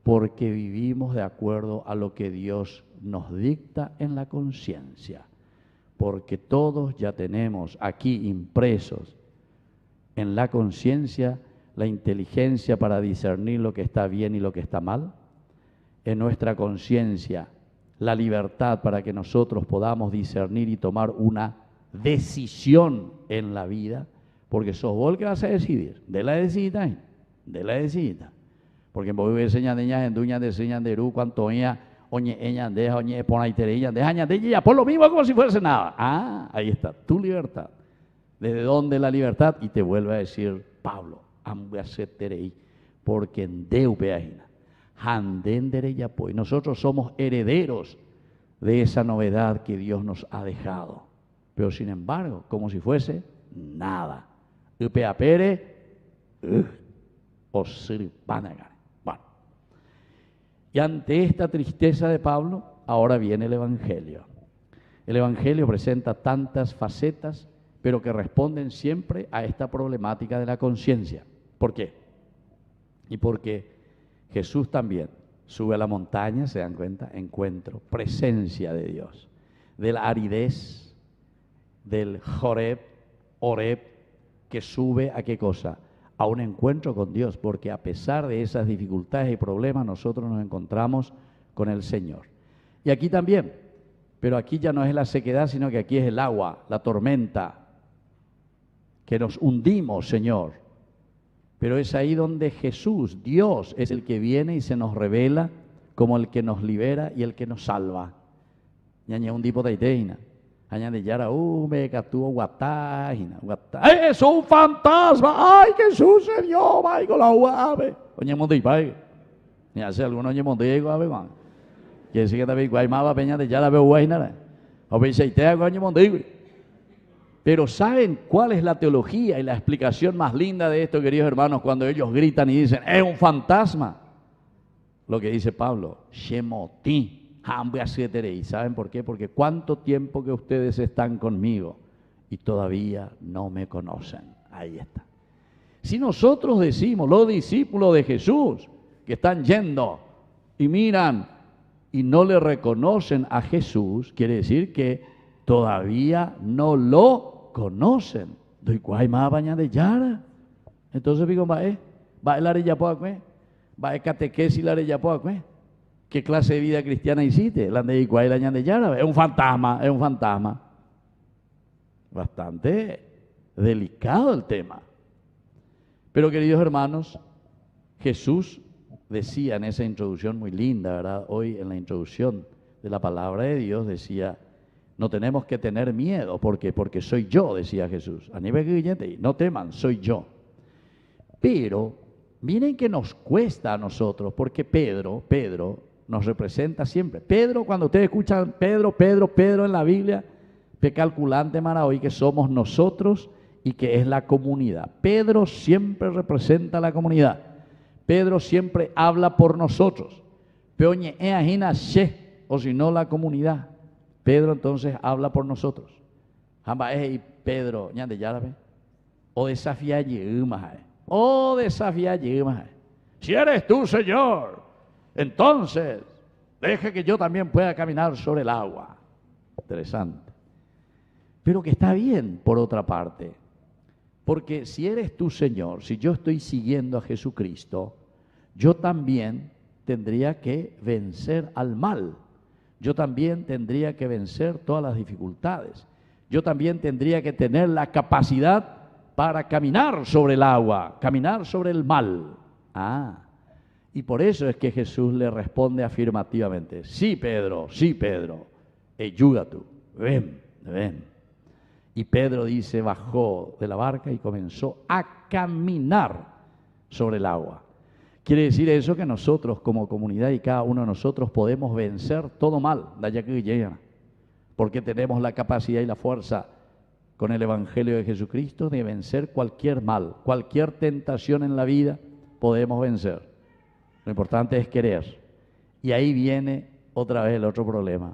porque vivimos de acuerdo a lo que Dios nos dicta en la conciencia. Porque todos ya tenemos aquí impresos en la conciencia la inteligencia para discernir lo que está bien y lo que está mal. En nuestra conciencia la libertad para que nosotros podamos discernir y tomar una decisión en la vida, porque sos vos el que vas a decidir, de la decidita, porque vos ves señandeñas en duñas de señanderú, cuanto ella, oñe, ella, deja, oñe, pon ahí tereña, deja, ya, por lo mismo como si fuese nada. Ah, ahí está, tu libertad. ¿Desde dónde la libertad? Y te vuelve a decir Pablo, ambuaceterei, porque en Deu peajina, handendere ya pues. Nosotros somos herederos de esa novedad que Dios nos ha dejado. Pero sin embargo, como si fuese nada. Upeapere, o sirpanagan. Bueno, y ante esta tristeza de Pablo, ahora viene el Evangelio. El Evangelio presenta tantas facetas, pero que responden siempre a esta problemática de la conciencia. ¿Por qué? Y porque Jesús también sube a la montaña, ¿se dan cuenta? Encuentro, presencia de Dios, de la aridez, del Oreb, que sube a ¿qué cosa? A un encuentro con Dios, porque a pesar de esas dificultades y problemas, nosotros nos encontramos con el Señor. Y aquí también, pero aquí ya no es la sequedad, sino que aquí es el agua, la tormenta, que nos hundimos, Señor. Pero es ahí donde Jesús, Dios, es el que viene y se nos revela como el que nos libera y el que nos salva. Ñaña un tipo de iteina. Añade yara, me catuvo guatágina, ¡es un fantasma! ¡Ay, qué sucedió! ¡Ay, con la uave! Oye, mondí, pai. Ni hace alguno oye mondí, ave, man. Que decir que también guaymaba peña de yara veo guaynara. O beiseitea, oye, mondí. Pero ¿saben cuál es la teología y la explicación más linda de esto, queridos hermanos, cuando ellos gritan y dicen, ¡es un fantasma! Lo que dice Pablo, Shemoti. ¿Y saben por qué? Porque cuánto tiempo que ustedes están conmigo y todavía no me conocen. Ahí está. Si nosotros decimos, los discípulos de Jesús, que están yendo y miran y no le reconocen a Jesús, quiere decir que todavía no lo conocen. Entonces digo, va el areyapoacue, va el catequesis la areyapoacue. ¿Qué clase de vida cristiana hiciste? La de Iguay, la de Yara. Es un fantasma, es un fantasma. Bastante delicado el tema. Pero queridos hermanos, Jesús decía en esa introducción muy linda, ¿verdad? Hoy en la introducción de la palabra de Dios decía, no tenemos que tener miedo. ¿Por qué? Porque soy yo, decía Jesús. A nivel guillete, no teman, soy yo. Pero miren que nos cuesta a nosotros, porque Pedro nos representa siempre. Pedro, cuando ustedes escuchan Pedro en la Biblia, calculante marahoy, que somos nosotros y que es la comunidad. Pedro siempre representa la comunidad. Pedro siempre habla por nosotros. Peoñe eajina she, o si no la comunidad. Pedro entonces habla por nosotros. Jamba y Pedro, ñande yárabe. O desafía yeumaje. O desafía yeumaje. Si eres tú, Señor, entonces, deje que yo también pueda caminar sobre el agua. Interesante. Pero que está bien, por otra parte. Porque si eres tú, Señor, si yo estoy siguiendo a Jesucristo, yo también tendría que vencer al mal. Yo también tendría que vencer todas las dificultades. Yo también tendría que tener la capacidad para caminar sobre el agua, caminar sobre el mal. Y por eso es que Jesús le responde afirmativamente, sí Pedro, ayuda tú, ven. Y Pedro dice, bajó de la barca y comenzó a caminar sobre el agua. Quiere decir eso que nosotros como comunidad y cada uno de nosotros podemos vencer todo mal, porque tenemos la capacidad y la fuerza con el Evangelio de Jesucristo de vencer cualquier mal, cualquier tentación en la vida podemos vencer. Lo importante es querer. Y ahí viene otra vez el otro problema.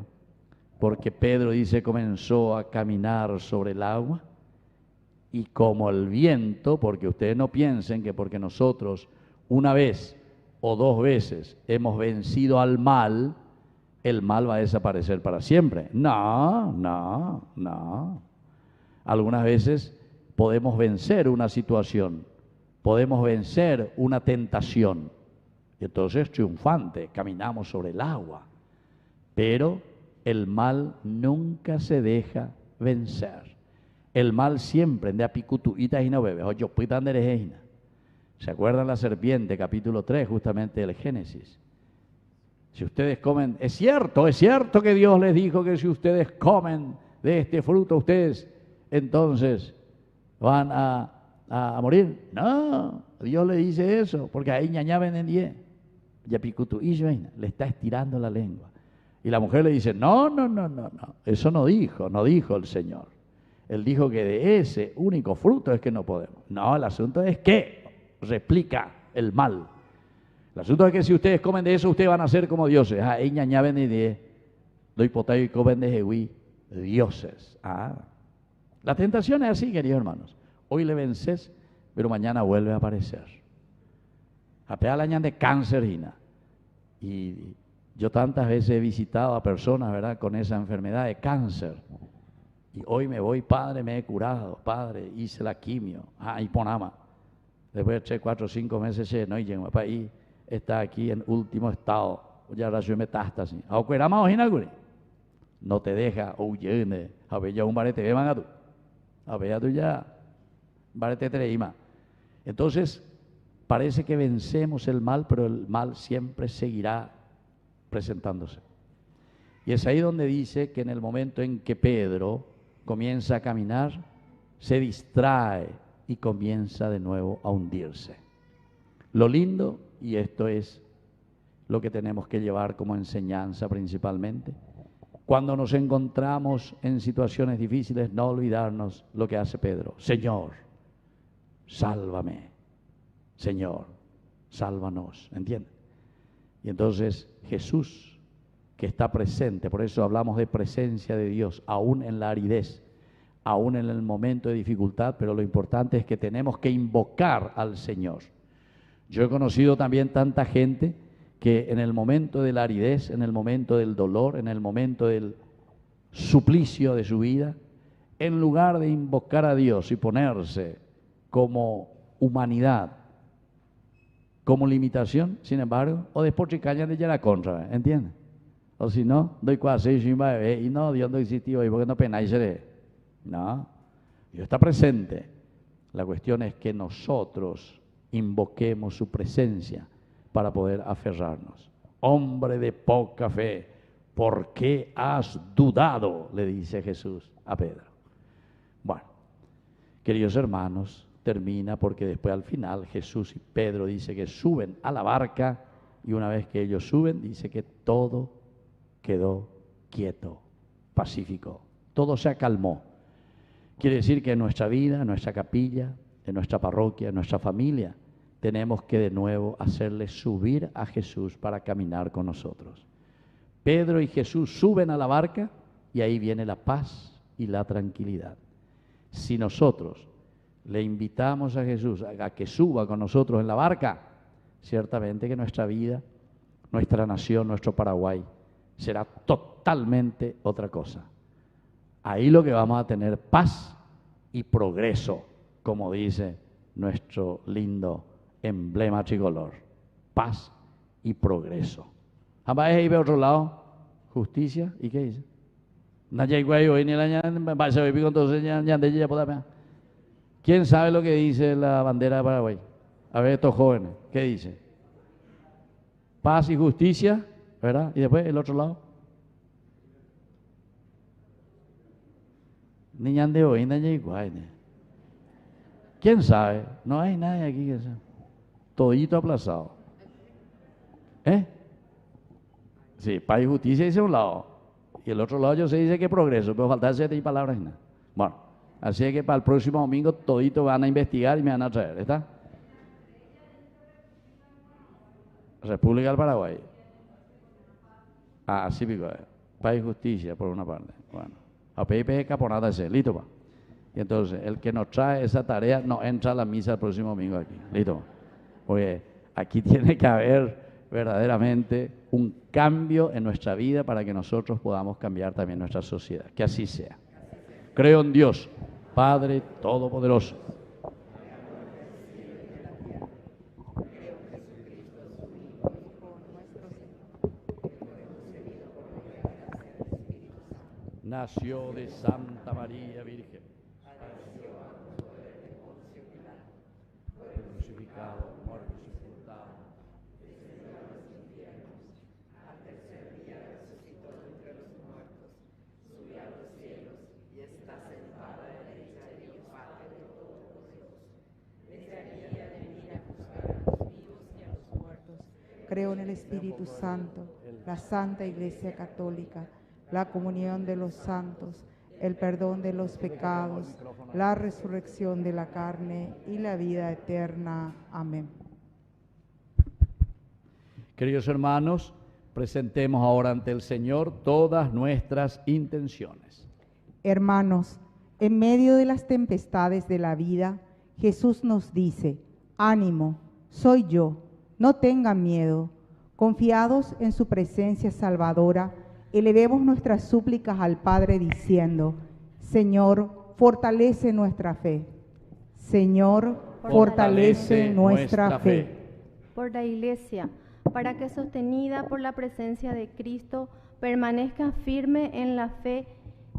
Porque Pedro dice, comenzó a caminar sobre el agua y como el viento, porque ustedes no piensen que porque nosotros una vez o dos veces hemos vencido al mal, el mal va a desaparecer para siempre. No. Algunas veces podemos vencer una situación, podemos vencer una tentación. Y entonces triunfante, caminamos sobre el agua. Pero el mal nunca se deja vencer. El mal siempre de apicutuita y no bebe. Oye, ¿se acuerdan la serpiente, capítulo 3, justamente del Génesis? Si ustedes comen, es cierto que Dios les dijo que si ustedes comen de este fruto, ustedes entonces van a morir. No, Dios le dice eso, porque ahí ñañaben en 10. Le está estirando la lengua. Y la mujer le dice, no, eso no dijo el Señor. Él dijo que de ese único fruto es que no podemos. No, el asunto es que replica el mal. El asunto es que si ustedes comen de eso, ustedes van a ser como dioses. Ahí ñañaben en 10. Doy potayo y comen de jehuí, dioses. La tentación es así, queridos hermanos. Hoy le vences, pero mañana vuelve a aparecer. Apea la ñan de cáncer, Gina. Y yo tantas veces he visitado a personas, ¿verdad?, con esa enfermedad de cáncer. Y hoy me voy, padre, me he curado, padre, hice la quimio. Y ponama. Después de 3, 4, 5 meses, no, y llego para ahí, está aquí en último estado. Ya ración metástasis. No te deja, huyene, a ver ya un barete, ve man a tú. A ver ya tú ya, barete treima. Entonces, parece que vencemos el mal, pero el mal siempre seguirá presentándose. Y es ahí donde dice que en el momento en que Pedro comienza a caminar, se distrae y comienza de nuevo a hundirse. Lo lindo, y esto es lo que tenemos que llevar como enseñanza principalmente, cuando nos encontramos en situaciones difíciles, no olvidarnos lo que hace Pedro. Señor, sálvame. Señor, sálvanos. ¿Entienden? Y entonces Jesús, que está presente, por eso hablamos de presencia de Dios, aún en la aridez, aún en el momento de dificultad, pero lo importante es que tenemos que invocar al Señor. Yo he conocido también tanta gente que en el momento de la aridez, en el momento del dolor, en el momento del suplicio de su vida, en lugar de invocar a Dios y ponerse como humanidad, como limitación, sin embargo, o después chicañan de la contra, ¿entienden? O si no, doy cuasi y no, Dios no existió y porque no penáis seré. No, Dios está presente. La cuestión es que nosotros invoquemos su presencia para poder aferrarnos. Hombre de poca fe, ¿por qué has dudado?, le dice Jesús a Pedro. Bueno, queridos hermanos, termina porque después al final Jesús y Pedro dice que suben a la barca y una vez que ellos suben dice que todo quedó quieto, pacífico, todo se acalmó. Quiere decir que en nuestra vida, en nuestra capilla, en nuestra parroquia, en nuestra familia, tenemos que de nuevo hacerle subir a Jesús para caminar con nosotros. Pedro y Jesús suben a la barca y ahí viene la paz y la tranquilidad. Si nosotros le invitamos a Jesús a que suba con nosotros en la barca, ciertamente que nuestra vida, nuestra nación, nuestro Paraguay, será totalmente otra cosa. Ahí lo que vamos a tener paz y progreso, como dice nuestro lindo emblema tricolor. Paz y progreso. Jamás ahí ve otro lado, justicia, ¿y qué dice? ¿Quién sabe lo que dice la bandera de Paraguay? A ver, estos jóvenes, ¿qué dice? Paz y justicia, ¿verdad? Y después el otro lado. Niñan de hoy, ¿quién sabe? No hay nadie aquí que sepa. Todito aplazado. Sí, paz y justicia dice un lado. Y el otro lado yo se dice que progreso, pero falta 7 palabras y nada. Bueno, así es que para el próximo domingo todito van a investigar y me van a traer, ¿está? República del Paraguay. Sí, pico. Paz y justicia, por una parte. Bueno, a PIP caponata ese, listo, pa. Y entonces, el que nos trae esa tarea no entra a la misa el próximo domingo aquí, listo. Porque aquí tiene que haber verdaderamente un cambio en nuestra vida para que nosotros podamos cambiar también nuestra sociedad. Que así sea. Creo en Dios, Padre Todopoderoso. nació de Santa María Virgen. Fue crucificado, muerto y sepultado. Creo en el Espíritu Santo, la Santa Iglesia Católica, la comunión de los santos, el perdón de los pecados, la resurrección de la carne y la vida eterna. Amén. Queridos hermanos, presentemos ahora ante el Señor todas nuestras intenciones. Hermanos, en medio de las tempestades de la vida, Jesús nos dice: ánimo, soy yo, no tengan miedo. Confiados en su presencia salvadora, elevemos nuestras súplicas al Padre diciendo: Señor, fortalece nuestra fe. Señor, fortalece nuestra fe. Por la Iglesia, para que sostenida por la presencia de Cristo, permanezca firme en la fe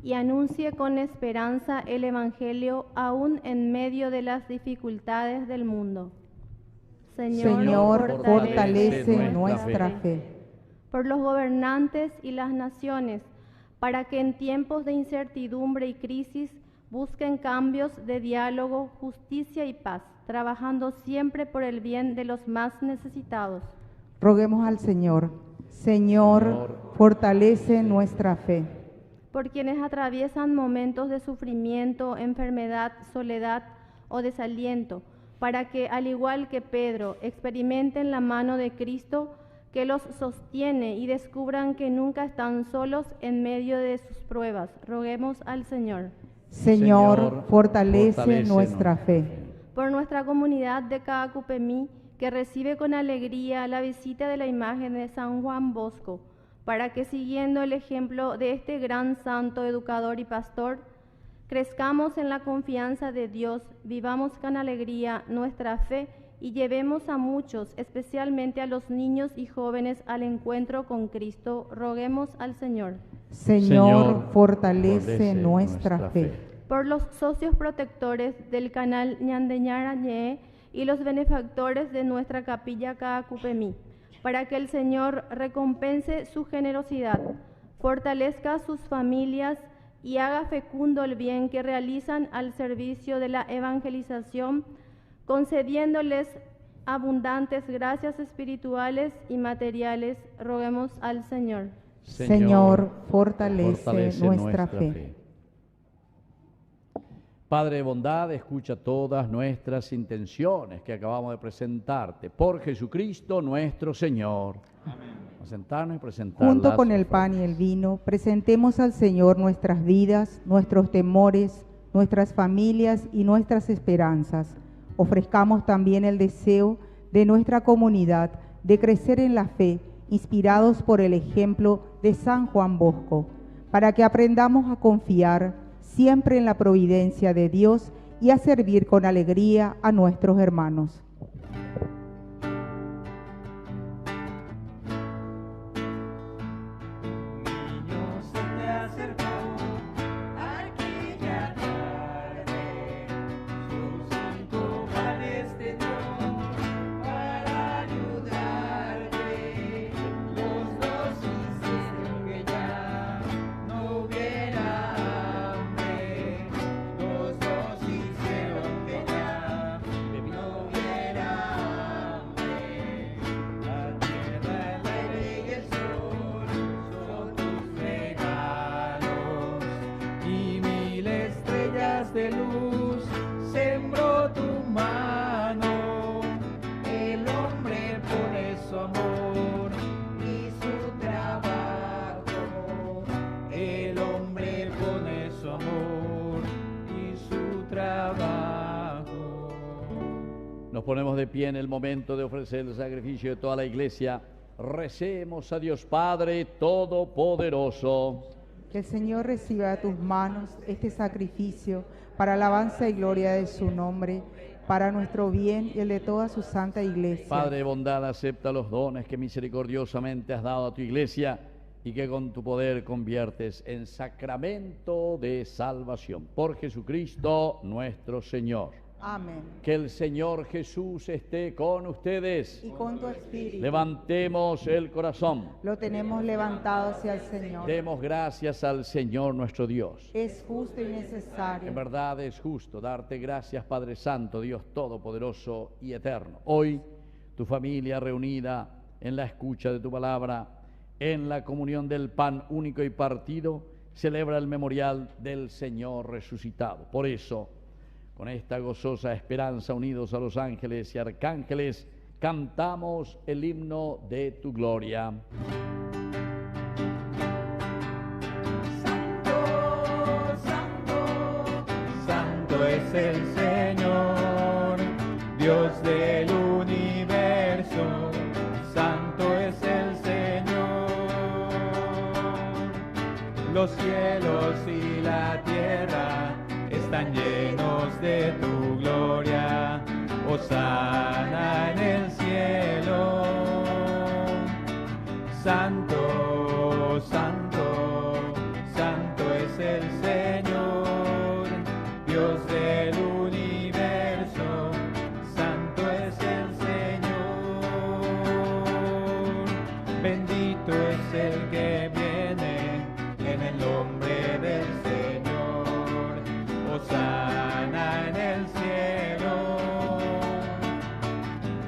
y anuncie con esperanza el Evangelio aún en medio de las dificultades del mundo. Señor, fortalece nuestra fe. Por los gobernantes y las naciones, para que en tiempos de incertidumbre y crisis busquen cambios de diálogo, justicia y paz, trabajando siempre por el bien de los más necesitados. Roguemos al Señor. Señor, fortalece nuestra fe. Por quienes atraviesan momentos de sufrimiento, enfermedad, soledad o desaliento, para que, al igual que Pedro, experimenten la mano de Cristo que los sostiene y descubran que nunca están solos en medio de sus pruebas. Roguemos al Señor. Señor, fortalece nuestra fe. Por nuestra comunidad de Caacupemí, que recibe con alegría la visita de la imagen de San Juan Bosco, para que, siguiendo el ejemplo de este gran santo, educador y pastor, crezcamos en la confianza de Dios, vivamos con alegría nuestra fe y llevemos a muchos, especialmente a los niños y jóvenes, al encuentro con Cristo. Roguemos al Señor. Señor, fortalece nuestra fe. Por los socios protectores del canal Ñandeñarañé y los benefactores de nuestra capilla Caacupemí, para que el Señor recompense su generosidad, fortalezca sus familias y haga fecundo el bien que realizan al servicio de la evangelización, concediéndoles abundantes gracias espirituales y materiales. Roguemos al Señor. Señor, fortalece nuestra fe. Padre de bondad, escucha todas nuestras intenciones que acabamos de presentarte. Por Jesucristo nuestro Señor. Amén. A sentarnos y presentarlas. Junto con el pan y el vino, presentemos al Señor nuestras vidas, nuestros temores, nuestras familias y nuestras esperanzas. Ofrezcamos también el deseo de nuestra comunidad de crecer en la fe, inspirados por el ejemplo de San Juan Bosco, para que aprendamos a confiar siempre en la providencia de Dios y a servir con alegría a nuestros hermanos. de luz sembró tu mano. El hombre pone su amor y su trabajo. El hombre pone su amor y su trabajo. Nos ponemos de pie en el momento de ofrecer el sacrificio de toda la iglesia. Recemos a Dios Padre Todopoderoso. Que el Señor reciba de tus manos este sacrificio para alabanza y gloria de su nombre, para nuestro bien y el de toda su santa iglesia. Padre de bondad, acepta los dones que misericordiosamente has dado a tu iglesia y que con tu poder conviertes en sacramento de salvación. Por Jesucristo nuestro Señor. Amén. Que el Señor Jesús esté con ustedes. Y con tu espíritu. Levantemos el corazón. Lo tenemos levantado hacia el Señor. Demos gracias al Señor nuestro Dios. Es justo y necesario. En verdad es justo darte gracias, Padre Santo, Dios Todopoderoso y Eterno. Hoy, tu familia reunida en la escucha de tu palabra, en la comunión del pan único y partido, celebra el memorial del Señor resucitado. Por eso, con esta gozosa esperanza, unidos a los ángeles y arcángeles, cantamos el himno de tu gloria. Santo es el Señor, Dios del universo. Santo es el Señor. Los cielos y la tierra están llenos de tu gloria. Hosana en el cielo. Santo, santo, santo es el Señor, Dios del universo. Santo es el Señor. Bendito es el que viene en el nombre del Señor. Hosana en el cielo.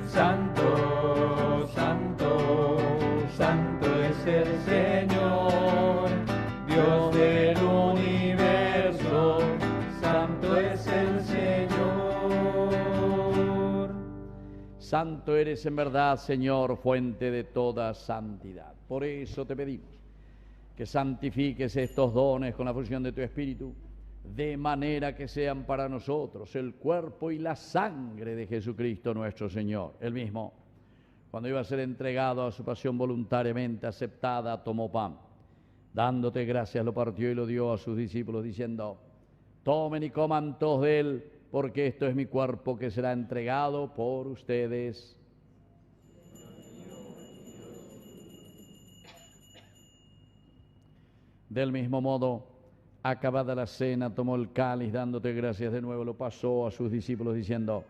Santo, santo, santo es el Señor, Dios del universo. Santo es el Señor. Santo eres en verdad, Señor, fuente de toda santidad. Por eso te pedimos que santifiques estos dones con la fusión de tu Espíritu, de manera que sean para nosotros el cuerpo y la sangre de Jesucristo nuestro Señor. Él mismo, cuando iba a ser entregado a su pasión voluntariamente aceptada, tomó pan. Dándote gracias, lo partió y lo dio a sus discípulos, diciendo: tomen y coman todos de él, porque esto es mi cuerpo que será entregado por ustedes. Del mismo modo, acabada la cena, tomó el cáliz, dándote gracias de nuevo, lo pasó a sus discípulos, diciendo: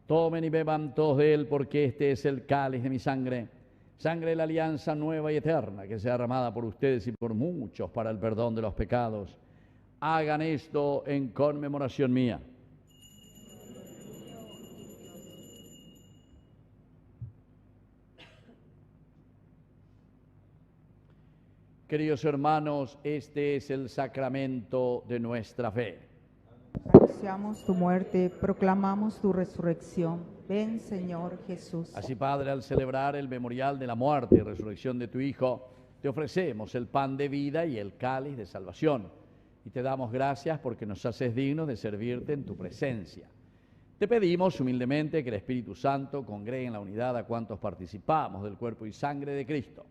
tomen y beban todos de él, porque este es el cáliz de mi sangre, sangre de la alianza nueva y eterna, que sea derramada por ustedes y por muchos para el perdón de los pecados. Hagan esto en conmemoración mía. Queridos hermanos, este es el sacramento de nuestra fe. Anunciamos tu muerte, proclamamos tu resurrección. Ven, Señor Jesús. Así, Padre, al celebrar el memorial de la muerte y resurrección de tu Hijo, te ofrecemos el pan de vida y el cáliz de salvación. Y te damos gracias porque nos haces dignos de servirte en tu presencia. Te pedimos humildemente que el Espíritu Santo congregue en la unidad a cuantos participamos del cuerpo y sangre de Cristo.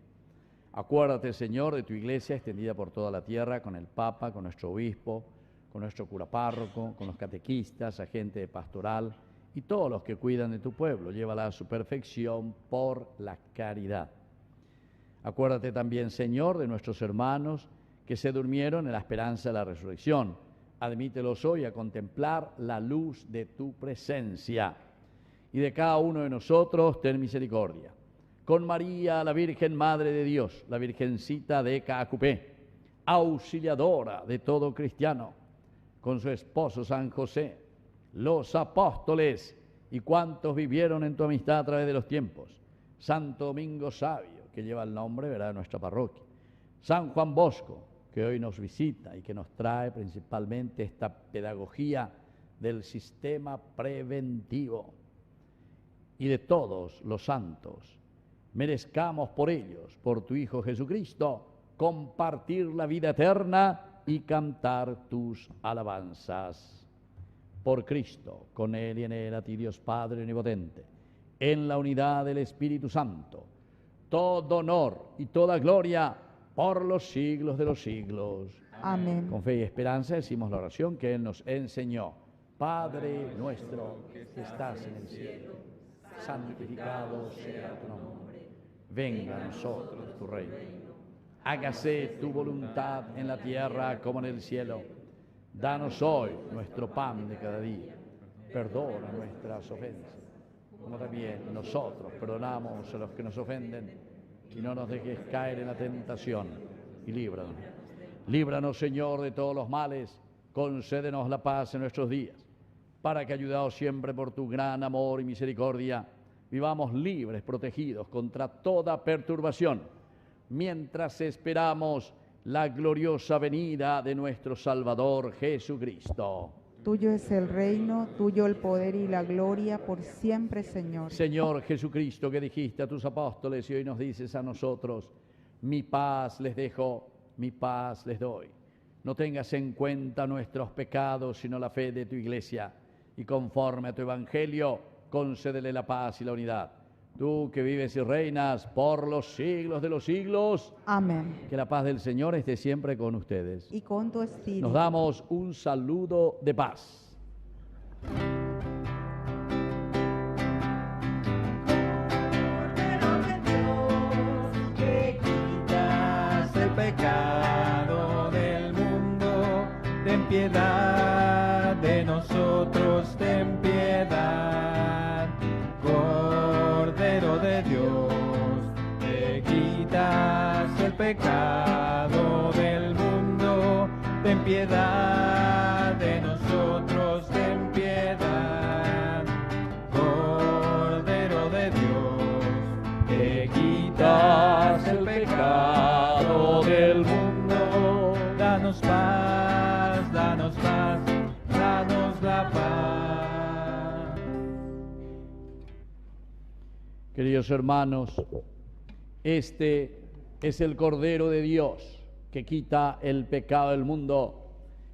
Acuérdate, Señor, de tu iglesia extendida por toda la tierra, con el Papa, con nuestro obispo, con nuestro cura párroco, con los catequistas, agente de pastoral y todos los que cuidan de tu pueblo. Llévala a su perfección por la caridad. Acuérdate también, Señor, de nuestros hermanos que se durmieron en la esperanza de la resurrección. Admítelos hoy a contemplar la luz de tu presencia. Y de cada uno de nosotros ten misericordia. Con María, la Virgen Madre de Dios, la Virgencita de Caacupé, auxiliadora de todo cristiano, con su esposo San José, los apóstoles y cuantos vivieron en tu amistad a través de los tiempos, Santo Domingo Sabio, que lleva el nombre, ¿verdad?, de nuestra parroquia, San Juan Bosco, que hoy nos visita y que nos trae principalmente esta pedagogía del sistema preventivo, y de todos los santos. Merezcamos por ellos, por tu Hijo Jesucristo, compartir la vida eterna y cantar tus alabanzas. Por Cristo, con Él y en Él, a ti Dios Padre omnipotente, en la unidad del Espíritu Santo, todo honor y toda gloria por los siglos de los siglos. Amén. Con fe y esperanza decimos la oración que Él nos enseñó. Padre nuestro que estás en el cielo, santificado sea tu nombre. Venga a nosotros tu reino. hágase tu voluntad en la tierra como en el cielo. Danos hoy nuestro pan de cada día. Perdona nuestras ofensas, como también nosotros perdonamos a los que nos ofenden. Y no nos dejes caer en la tentación, y líbranos. Líbranos, Señor, de todos los males. Concédenos la paz en nuestros días, para que, ayudados siempre por tu gran amor y misericordia, vivamos libres, protegidos contra toda perturbación, mientras esperamos la gloriosa venida de nuestro Salvador Jesucristo. Tuyo es el reino, tuyo el poder y la gloria por siempre, Señor. Señor Jesucristo, que dijiste a tus apóstoles y hoy nos dices a nosotros: mi paz les dejo, mi paz les doy. No tengas en cuenta nuestros pecados, sino la fe de tu Iglesia, y conforme a tu Evangelio, concédele la paz y la unidad. Tú que vives y reinas por los siglos de los siglos. Amén. Que la paz del Señor esté siempre con ustedes. Y con tu espíritu. Nos damos un saludo de paz. Cordero de Dios, que quitas el pecado del mundo, ten piedad de nosotros, ten piedad. Cordero de Dios, que quitas el pecado del mundo, ten piedad de nosotros, ten piedad. Cordero de Dios, que quitas el pecado del mundo, danos paz, danos paz, danos la paz. Queridos hermanos, este es el Cordero de Dios que quita el pecado del mundo.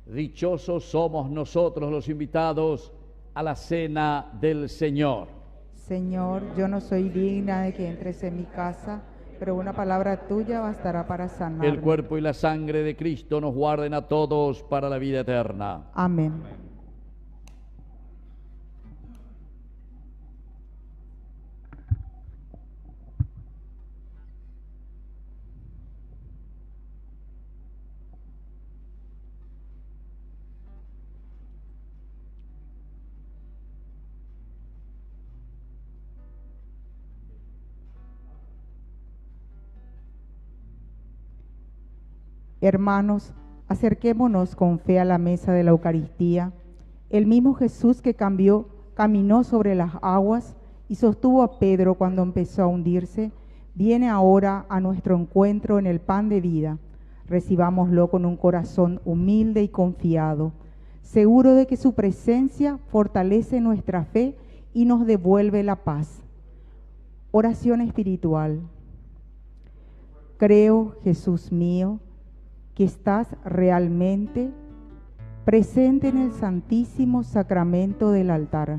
Dichosos somos nosotros los invitados a la cena del Señor. Señor, yo no soy digna de que entres en mi casa, pero una palabra tuya bastará para sanarme. El cuerpo y la sangre de Cristo nos guarden a todos para la vida eterna. Amén. Hermanos, acerquémonos con fe a la mesa de la Eucaristía. El mismo Jesús que caminó sobre las aguas y sostuvo a Pedro cuando empezó a hundirse, viene ahora a nuestro encuentro en el pan de vida. Recibámoslo con un corazón humilde y confiado, seguro de que su presencia fortalece nuestra fe y nos devuelve la paz. Oración espiritual. Creo, Jesús mío, que estás realmente presente en el Santísimo Sacramento del altar.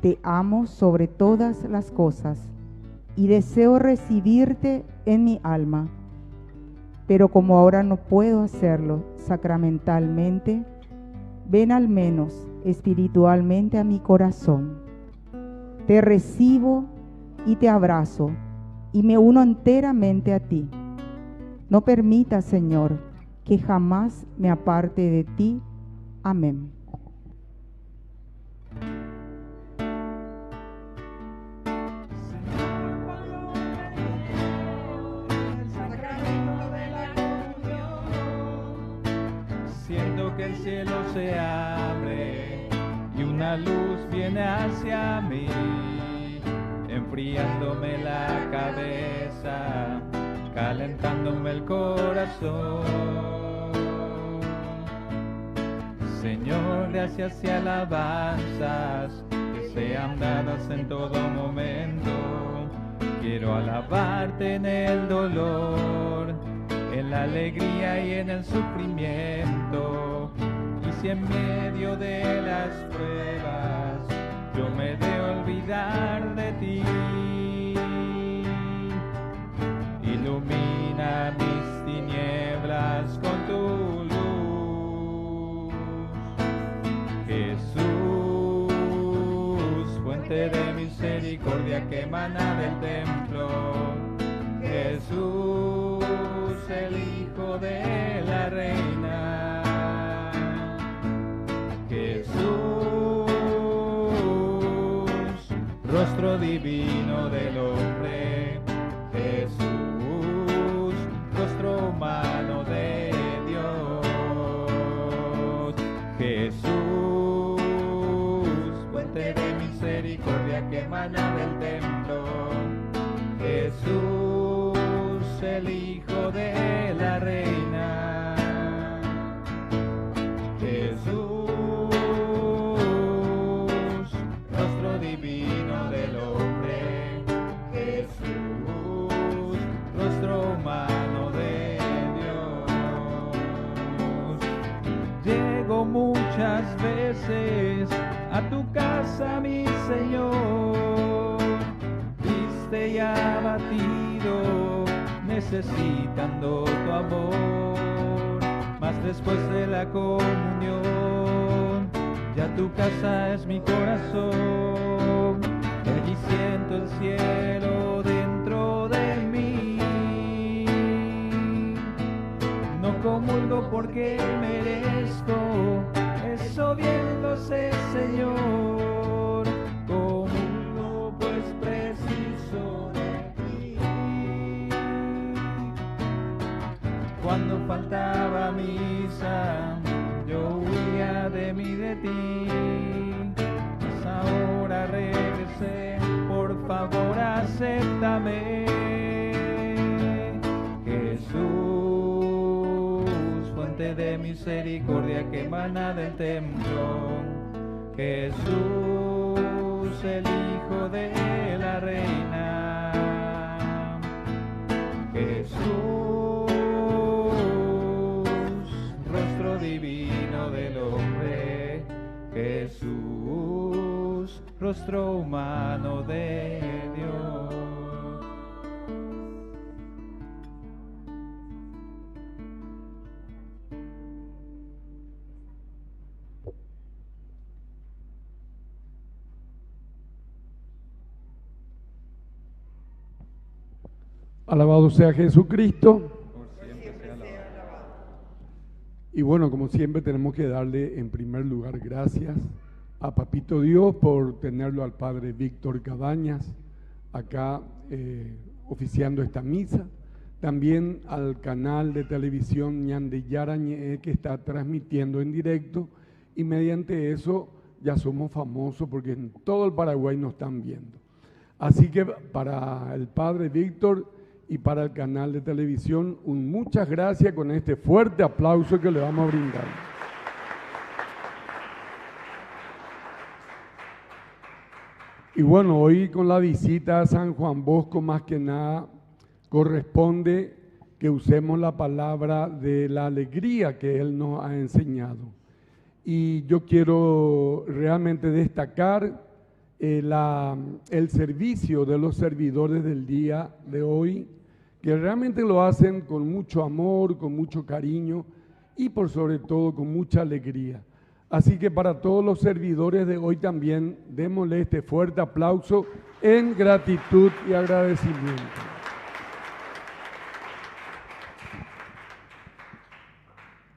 Te amo sobre todas las cosas y deseo recibirte en mi alma, pero como ahora no puedo hacerlo sacramentalmente, ven al menos espiritualmente a mi corazón. Te recibo y te abrazo y me uno enteramente a ti. No permita, Señor, que jamás me aparte de ti. Amén. Siento que el cielo se abre y una luz viene hacia mí, enfriándome la cabeza, calentándome el corazón. Señor, gracias y alabanzas que sean dadas en todo momento. Quiero alabarte en el dolor, en la alegría y en el sufrimiento. Y si en medio de las pruebas yo me de olvidar de ti, ilumina mis tinieblas con tu luz. Jesús, fuente de misericordia que emana del templo. Jesús, el Hijo de la Reina. Jesús, rostro divino del hombre. Jesús, rostro humano de Dios. Jesús, fuente de misericordia que emana del templo. Jesús, el Hijo de la Reina. Jesús, rostro divino del hombre. Jesús, rostro humano de Dios. Llego muchas veces a tu casa, mi Señor, triste y abatido, necesitando tu amor. Mas después de la comunión, ya tu casa es mi corazón, y allí siento el cielo dentro de mí. No comulgo porque merezco, eso bien lo sé, Señor. Comulgo pues preciso de ti. Cuando faltaba misa, yo huía de mí, de ti. Mas ahora regresé, por favor acéptame. Jesús, fuente de misericordia que emana del templo. Jesús, el Hijo de la Reina. Jesús, rostro divino del hombre. Jesús, rostro humano de Dios. Alabado sea Jesucristo. Y bueno, como siempre tenemos que darle en primer lugar gracias a Papito Dios por tenerlo al Padre Víctor Cabañas acá oficiando esta misa. También al canal de televisión Ñandeyara Ñe'e que está transmitiendo en directo, y mediante eso ya somos famosos porque en todo el Paraguay nos están viendo. Así que para el Padre Víctor y para el canal de televisión, muchas gracias con este fuerte aplauso que le vamos a brindar. Y bueno, hoy con la visita a San Juan Bosco, más que nada, corresponde que usemos la palabra de la alegría que él nos ha enseñado. Y yo quiero realmente destacar el servicio de los servidores del día de hoy, que realmente lo hacen con mucho amor, con mucho cariño y por sobre todo con mucha alegría. Así que para todos los servidores de hoy también démosle este fuerte aplauso en gratitud y agradecimiento.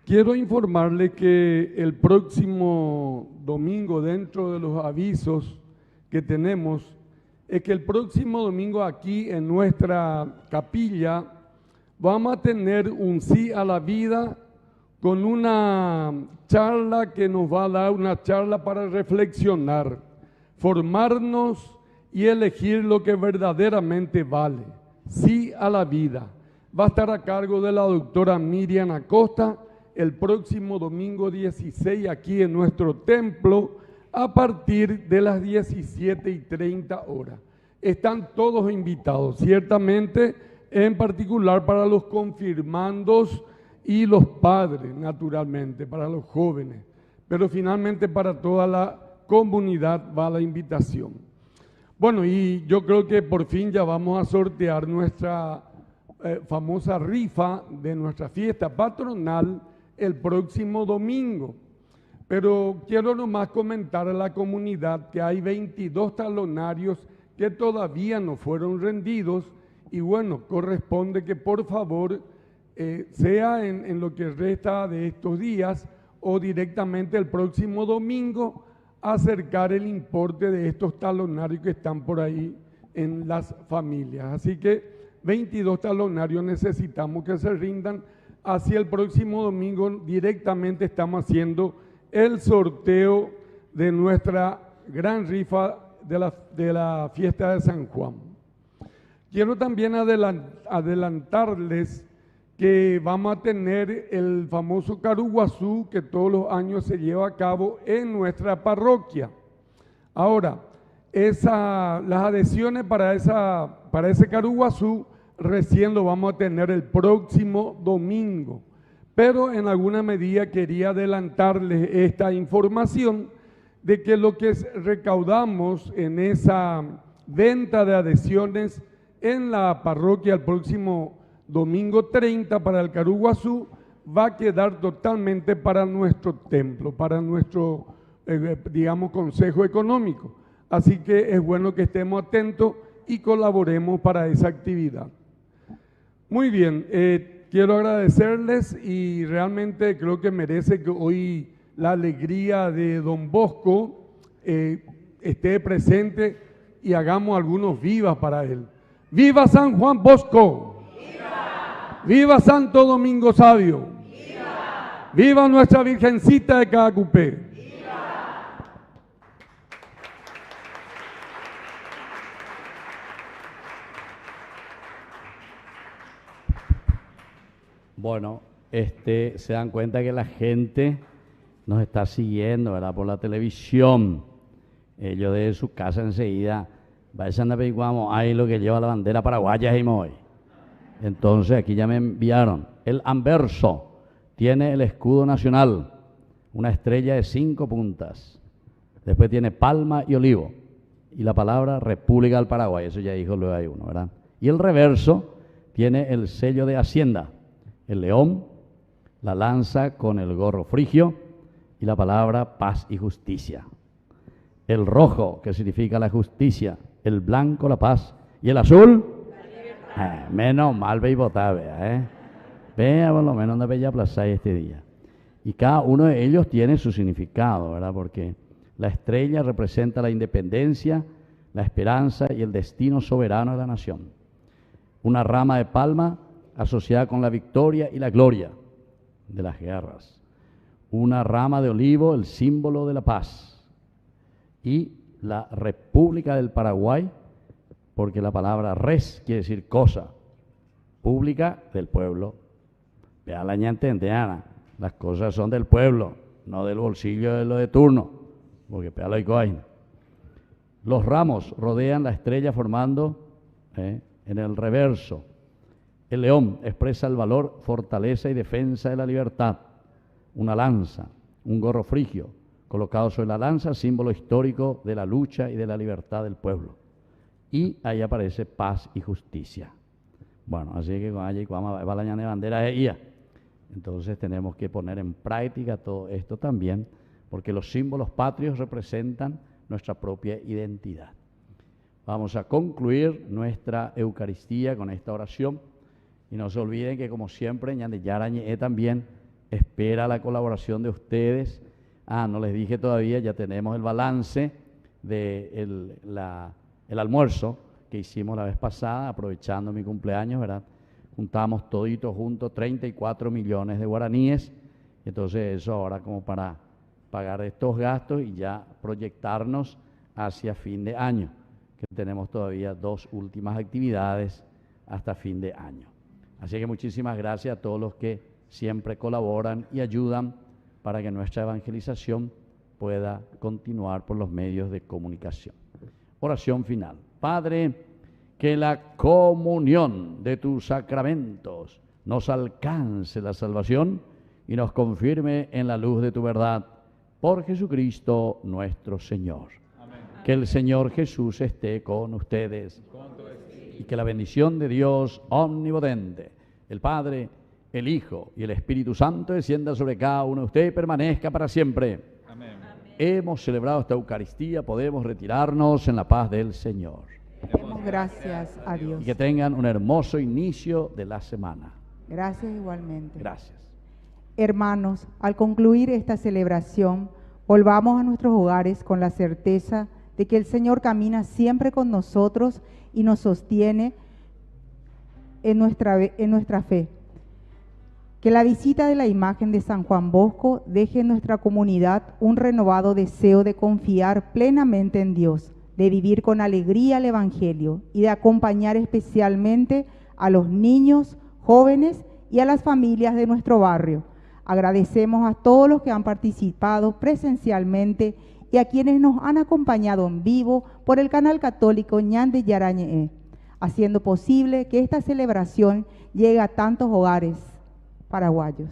Quiero informarle que el próximo domingo, dentro de los avisos que tenemos, es que el próximo domingo aquí en nuestra capilla vamos a tener un sí a la vida con una charla que nos va a dar, una charla para reflexionar, formarnos y elegir lo que verdaderamente vale. Sí a la vida. Va a estar a cargo de la doctora Miriam Acosta el próximo domingo 16 aquí en nuestro templo, a partir de las 17:30 horas. Están todos invitados, ciertamente, en particular para los confirmandos y los padres, naturalmente, para los jóvenes, pero finalmente para toda la comunidad va la invitación. Bueno, y yo creo que por fin ya vamos a sortear nuestra famosa rifa de nuestra fiesta patronal el próximo domingo. Pero quiero nomás comentar a la comunidad que hay 22 talonarios que todavía no fueron rendidos, y bueno, corresponde que por favor sea en lo que resta de estos días o directamente el próximo domingo, acercar el importe de estos talonarios que están por ahí en las familias. Así que 22 talonarios necesitamos que se rindan. Así el próximo domingo directamente estamos haciendo el sorteo de nuestra gran rifa de la fiesta de San Juan. Quiero también adelantarles que vamos a tener el famoso Caruguazú que todos los años se lleva a cabo en nuestra parroquia. Ahora, las adhesiones para ese Caruguazú recién lo vamos a tener el próximo domingo, pero en alguna medida quería adelantarles esta información de que lo que recaudamos en esa venta de adhesiones en la parroquia el próximo domingo 30 para el Caruguazú va a quedar totalmente para nuestro templo, para nuestro, digamos, consejo económico. Así que es bueno que estemos atentos y colaboremos para esa actividad. Muy bien, quiero agradecerles y realmente creo que merece que hoy la alegría de don Bosco esté presente y hagamos algunos vivas para él. ¡Viva San Juan Bosco! ¡Viva! ¡Viva Santo Domingo Sabio! ¡Viva! ¡Viva nuestra Virgencita de Caacupé! Bueno, se dan cuenta que la gente nos está siguiendo, ¿verdad? Por la televisión. Ellos de su casa enseguida vayan a ver ahí lo que lleva la bandera paraguaya y hoy. Entonces aquí ya me enviaron. El anverso tiene el escudo nacional, una estrella de 5 puntas. Después tiene palma y olivo. Y la palabra República del Paraguay, eso ya dijo luego hay uno, ¿verdad? Y el reverso tiene el sello de Hacienda. El león, la lanza con el gorro frigio y la palabra paz y justicia. El rojo, que significa la justicia, el blanco, la paz, y el azul, menos mal ve y votá, vea, vea por lo menos una bella plaza este día. Y cada uno de ellos tiene su significado, ¿verdad? Porque la estrella representa la independencia, la esperanza y el destino soberano de la nación. Una rama de palma asociada con la victoria y la gloria de las guerras. Una rama de olivo, el símbolo de la paz. Y la República del Paraguay, porque la palabra res quiere decir cosa, pública del pueblo. Vea la ñante, Ana, las cosas son del pueblo, no del bolsillo de lo de turno, porque pea lo hay. Los ramos rodean la estrella formando en el reverso. El león expresa el valor, fortaleza y defensa de la libertad. Una lanza, un gorro frigio, colocado sobre la lanza, símbolo histórico de la lucha y de la libertad del pueblo. Y ahí aparece paz y justicia. Bueno, así que cuando va la ñana de bandera de ella. Entonces tenemos que poner en práctica todo esto también, porque los símbolos patrios representan nuestra propia identidad. Vamos a concluir nuestra Eucaristía con esta oración. Y no se olviden que, como siempre, Ñande Yarañe también espera la colaboración de ustedes. No les dije todavía, ya tenemos el balance del el almuerzo que hicimos la vez pasada, aprovechando mi cumpleaños, ¿verdad? Juntamos toditos juntos 34 millones de guaraníes. Entonces eso ahora como para pagar estos gastos y ya proyectarnos hacia fin de año, que tenemos todavía 2 últimas actividades hasta fin de año. Así que muchísimas gracias a todos los que siempre colaboran y ayudan para que nuestra evangelización pueda continuar por los medios de comunicación. Oración final. Padre, que la comunión de tus sacramentos nos alcance la salvación y nos confirme en la luz de tu verdad. Por Jesucristo nuestro Señor. Amén. Que el Señor Jesús esté con ustedes. Y que la bendición de Dios omnipotente, el Padre, el Hijo y el Espíritu Santo descienda sobre cada uno de ustedes y permanezca para siempre. Amén. Hemos celebrado esta Eucaristía, podemos retirarnos en la paz del Señor. Demos gracias a Dios. Y que tengan un hermoso inicio de la semana. Gracias igualmente. Gracias. Hermanos, al concluir esta celebración, volvamos a nuestros hogares con la certeza de que el Señor camina siempre con nosotros y nos sostiene en nuestra fe. Que la visita de la imagen de San Juan Bosco deje en nuestra comunidad un renovado deseo de confiar plenamente en Dios, de vivir con alegría el Evangelio y de acompañar especialmente a los niños, jóvenes y a las familias de nuestro barrio. Agradecemos a todos los que han participado presencialmente y a quienes nos han acompañado en vivo por el canal católico Ñande Yarañe, haciendo posible que esta celebración llegue a tantos hogares paraguayos.